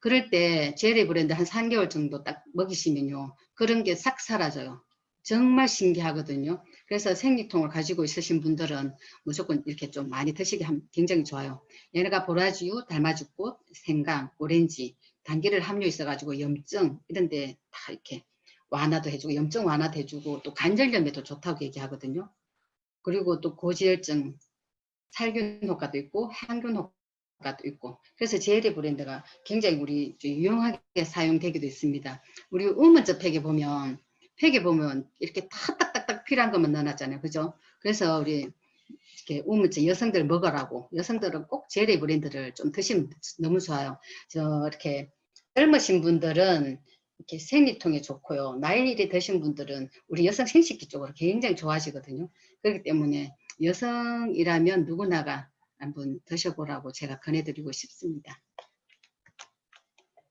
그럴 때 제리 브랜드 한 3개월 정도 딱 먹이시면요. 그런 게 싹 사라져요. 정말 신기하거든요. 그래서 생리통을 가지고 있으신 분들은 무조건 이렇게 좀 많이 드시게 하면 굉장히 좋아요. 얘네가 보라지우, 달마주꽃, 생강, 오렌지, 단기를 함유 있어가지고 염증 이런 데 다 이렇게 완화도 해주고 염증 완화도 해주고 또 관절염에도 좋다고 얘기하거든요. 그리고 또 고지혈증, 살균 효과도 있고 항균 효과도 있고 그래서 제리 브랜드가 굉장히 우리 유용하게 사용되기도 있습니다. 우리 우먼저 팩에 보면 이렇게 딱딱딱딱 필요한 것만 넣어놨잖아요. 그죠? 그래서 우리 이렇게 우먼저 여성들 먹으라고 여성들은 꼭 제리 브랜드를 좀 드시면 너무 좋아요. 이렇게 젊으신 분들은 이렇게 생리통에 좋고요. 나이를 드신 분들은 우리 여성 생식기 쪽으로 굉장히 좋아하시거든요. 그렇기 때문에 여성이라면 누구나가 한번 드셔보라고 제가 권해드리고 싶습니다.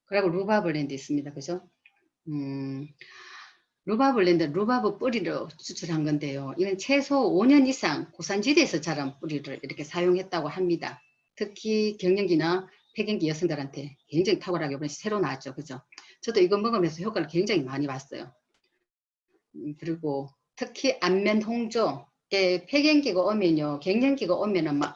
그리고 루바 블렌드 있습니다. 그죠? 루바 블렌드, 루바브 뿌리로 추출한 건데요. 이건 최소 5년 이상 고산지대에서 자란 뿌리를 이렇게 사용했다고 합니다. 특히 경련기나 폐경기 여성들한테 굉장히 탁월하게 이번에 새로 나왔죠. 그죠? 저도 이거 먹으면서 효과를 굉장히 많이 봤어요. 그리고 특히 안면 홍조, 폐경기가 오면요, 갱년기가 오면은 막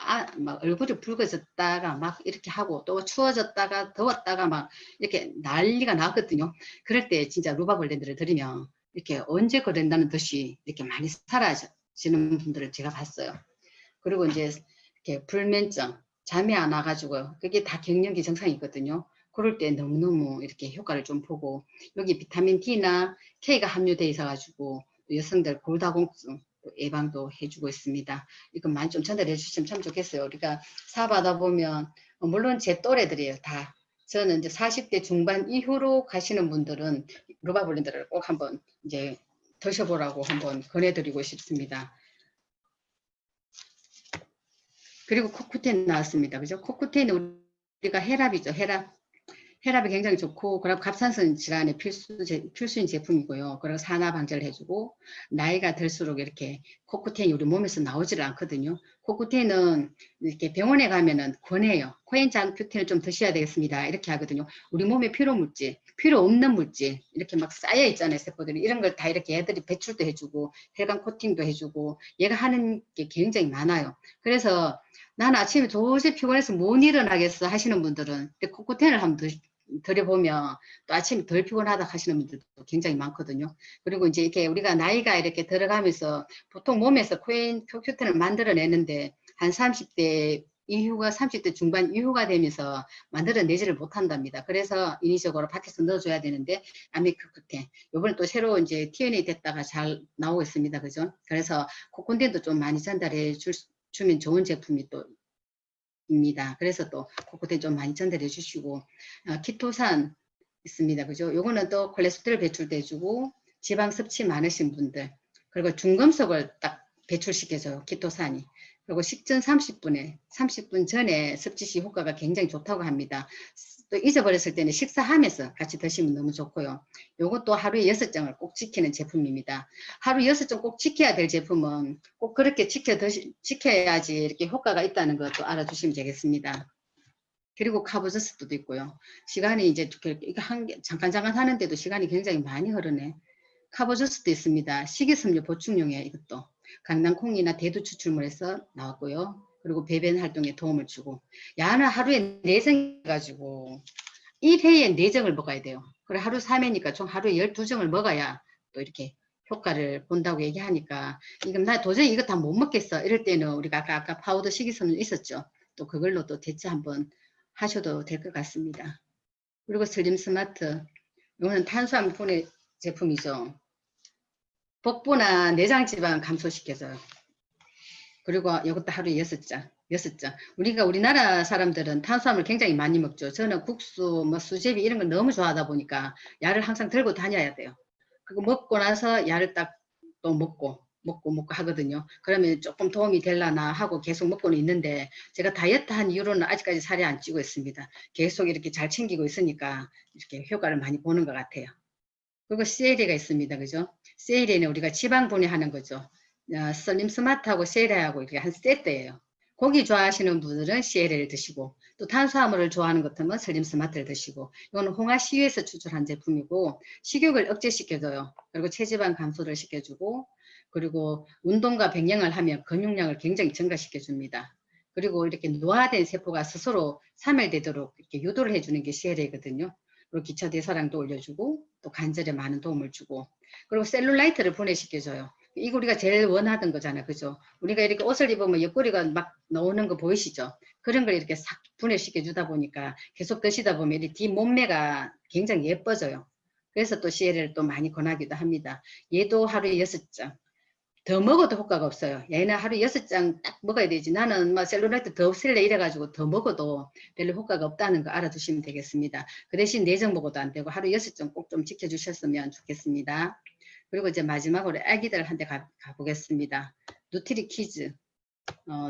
얼굴이 붉어졌다가 막 이렇게 하고 또 추워졌다가 더웠다가 막 이렇게 난리가 나거든요. 그럴 때 진짜 루바 블렌드를 들이면 이렇게 언제 그랬다는 듯이 이렇게 많이 사라지는 분들을 제가 봤어요. 그리고 이제 이렇게 불면증, 잠이 안 와가지고 그게 다 갱년기 증상이거든요. 그럴 때 너무너무 이렇게 효과를 좀 보고 여기 비타민 D나 K가 함유되어 있어가지고 여성들 골다공증 예방도 해주고 있습니다. 이거 많이 좀 전달해 주시면 참 좋겠어요. 우리가 사받아 보면 물론 제 또래들이에요. 다. 저는 이제 40대 중반 이후로 가시는 분들은 루바 블렌드를 꼭 한번 이제 드셔보라고 한번 권해드리고 싶습니다. 그리고 코쿠텐 나왔습니다. 그죠? 코쿠텐은 우리가 혈압이죠. 혈압이 굉장히 좋고, 그리고 갑상선 질환의 필수인 제품이고요. 그리고 산화 방지를 해주고, 나이가 들수록 이렇게 코쿠텐이 우리 몸에서 나오지를 않거든요. 코쿠텐은 이렇게 병원에 가면은 권해요. 코엔자임 Q10을 좀 드셔야 되겠습니다. 이렇게 하거든요. 우리 몸에 필요 물질, 필요 없는 물질, 이렇게 막 쌓여 있잖아요. 세포들이. 이런 걸 다 이렇게 애들이 배출도 해주고, 혈관 코팅도 해주고, 얘가 하는 게 굉장히 많아요. 그래서 난 아침에 도저히 피곤해서 못 일어나겠어 하시는 분들은 코쿠텐을 한번 드려보면 또 아침에 덜 피곤하다 하시는 분들도 굉장히 많거든요. 그리고 이제 이렇게 우리가 나이가 이렇게 들어가면서 보통 몸에서 큐텐을 만들어내는데 한 30대 이후가 30대 중반 이후가 되면서 만들어내지를 못한답니다. 그래서 인위적으로 밖에서 넣어줘야 되는데 아미큐텐 요번에 또 새로 이제 TNA 됐다가 잘 나오고 있습니다. 그죠? 그래서 코콘텐도 좀 많이 전달해 주면 좋은 제품이 또 입니다. 그래서 또 코코텐 좀 많이 전달해 주시고 키토산 있습니다. 그죠? 요거는 또 콜레스테롤 배출돼 주고 지방 섭취 많으신 분들 그리고 중금속을 딱 배출시켜줘요. 키토산이. 그리고 식전 30분 전에 섭취 시 효과가 굉장히 좋다고 합니다. 또 잊어버렸을 때는 식사하면서 같이 드시면 너무 좋고요. 요것도 하루에 6정을 꼭 지키는 제품입니다. 하루 6정 꼭 지켜야 될 제품은 꼭 그렇게 지켜야지 이렇게 효과가 있다는 것도 알아주시면 되겠습니다. 그리고 카보저스트도 있고요. 시간이 이제 이거 잠깐 하는데도 시간이 굉장히 많이 흐르네. 카보저스도 있습니다. 식이섬유 보충용이에요. 이것도 강낭콩이나 대두 추출물에서 나왔고요. 그리고 배변 활동에 도움을 주고 야는 하루에 4정 가지고 1회에 4정을 먹어야 돼요. 그래 하루 3회니까 총 하루에 12정을 먹어야 또 이렇게 효과를 본다고 얘기하니까 이건 나 도저히 이거 다 못 먹겠어. 이럴 때는 우리가 아까 파우더 식이섬유 있었죠. 또 그걸로 또 대체 한번 하셔도 될 것 같습니다. 그리고 슬림 스마트 이거는 탄수화물 분해 제품이죠. 복부나 내장 지방 감소시켜줘요. 그리고 이것도 하루에 6장. 우리가 우리나라 사람들은 탄수화물 굉장히 많이 먹죠. 저는 국수, 뭐 수제비 이런 걸 너무 좋아하다 보니까 야를 항상 들고 다녀야 돼요. 그리고 먹고 나서 야를 딱 또 먹고 하거든요. 그러면 조금 도움이 되려나 하고 계속 먹고는 있는데 제가 다이어트 한 이후로는 아직까지 살이 안 찌고 있습니다. 계속 이렇게 잘 챙기고 있으니까 이렇게 효과를 많이 보는 것 같아요. 그리고 CLA가 있습니다. 그죠? CLA는 우리가 지방 분해하는 거죠. 슬림 스마트하고 CLA하고 이렇게 한 세트예요. 고기 좋아하시는 분들은 CLL 드시고 또 탄수화물을 좋아하는 것 같으면 슬림 스마트를 드시고 이거는 홍화CU에서 추출한 제품이고 식욕을 억제시켜줘요. 그리고 체지방 감소를 시켜주고 그리고 운동과 병행을 하면 근육량을 굉장히 증가시켜줍니다. 그리고 이렇게 노화된 세포가 스스로 사멸되도록 이렇게 유도를 해주는 게 CLA거든요. 그리고 기차 대사량도 올려주고 또 관절에 많은 도움을 주고 그리고 셀룰라이트를 분해시켜줘요. 이거 우리가 제일 원하던 거잖아요. 그죠? 우리가 이렇게 옷을 입으면 옆구리가 막 나오는 거 보이시죠? 그런 걸 이렇게 싹 분해시켜 주다 보니까 계속 드시다 보면 이 뒷몸매가 굉장히 예뻐져요. 그래서 또 CL을 또 많이 권하기도 합니다. 얘도 하루에 6장. 더 먹어도 효과가 없어요. 얘는 하루에 6장 딱 먹어야 되지. 나는 막 셀룰라이트 더 없앨래 이래가지고 더 먹어도 별로 효과가 없다는 거 알아두시면 되겠습니다. 그 대신 4장 먹어도 안 되고 하루 6장 꼭 좀 지켜주셨으면 좋겠습니다. 그리고 이제 마지막으로 아기들한테 가보겠습니다. 누트리키즈.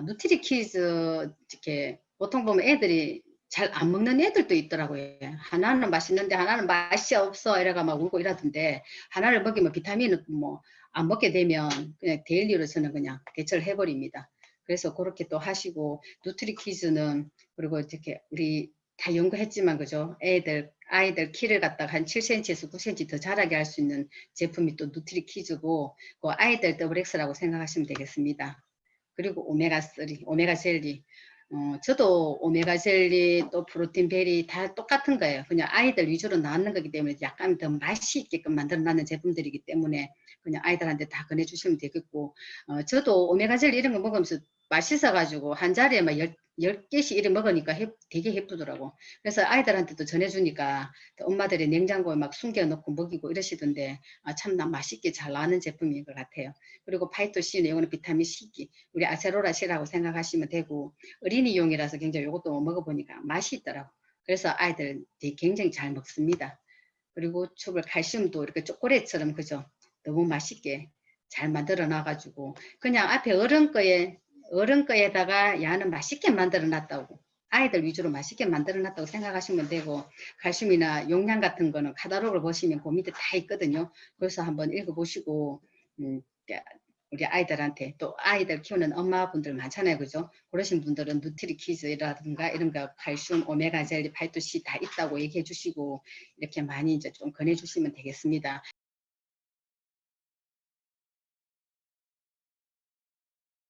누트리키즈 이렇게 보통 보면 애들이 잘 안 먹는 애들도 있더라고요. 하나는 맛있는데 하나는 맛이 없어 이래가 막 울고 이러던데 하나를 먹이면 비타민은 뭐 안 먹게 되면 그냥 데일리로 저는 그냥 대처를 해버립니다. 그래서 그렇게 또 하시고 누트리키즈는 그리고 이렇게 우리 다 연구했지만 그죠? 아이들 키를 갖다가 한 7cm에서 9cm 더 자라게 할 수 있는 제품이 또 누트리키즈고 그 아이들 더블 X라고 생각하시면 되겠습니다. 그리고 오메가3, 오메가 젤리. 저도 오메가 젤리 또 프로틴 베리 다 똑같은 거예요. 그냥 아이들 위주로 나왔는 거기 때문에 약간 더 맛이 있게끔 만들어 놨는 제품들이기 때문에 그냥 아이들한테 다 권해주시면 되겠고, 저도 오메가 젤리 이런 거 먹으면서 맛있어가지고 한 자리에 막 10개씩 이렇게 먹으니까 되게 예쁘더라고. 그래서 아이들한테도 전해주니까 엄마들이 냉장고에 막 숨겨놓고 먹이고 이러시던데 참 맛있게 잘 나는 제품인 것 같아요. 그리고 파이토신, 이거는 비타민 C기, 우리 아세로라 C라고 생각하시면 되고 어린이용이라서 굉장히 이것도 먹어보니까 맛이 있더라고. 그래서 아이들이 굉장히 잘 먹습니다. 그리고 첩을 칼슘도 이렇게 초콜릿처럼 그죠? 너무 맛있게 잘 만들어 놔가지고 그냥 앞에 어른 거에다가 야는 맛있게 만들어 놨다고 아이들 위주로 맛있게 만들어 놨다고 생각하시면 되고 칼슘이나 용량 같은 거는 카탈로그를 보시면 그 밑에 다 있거든요. 그래서 한번 읽어보시고 우리 아이들한테 또 아이들 키우는 엄마분들 많잖아요. 그죠? 그러신 분들은 누트리키즈라든가 이런 거 칼슘, 오메가 젤리, 파이토C 다 있다고 얘기해 주시고 이렇게 많이 이제 좀 권해 주시면 되겠습니다.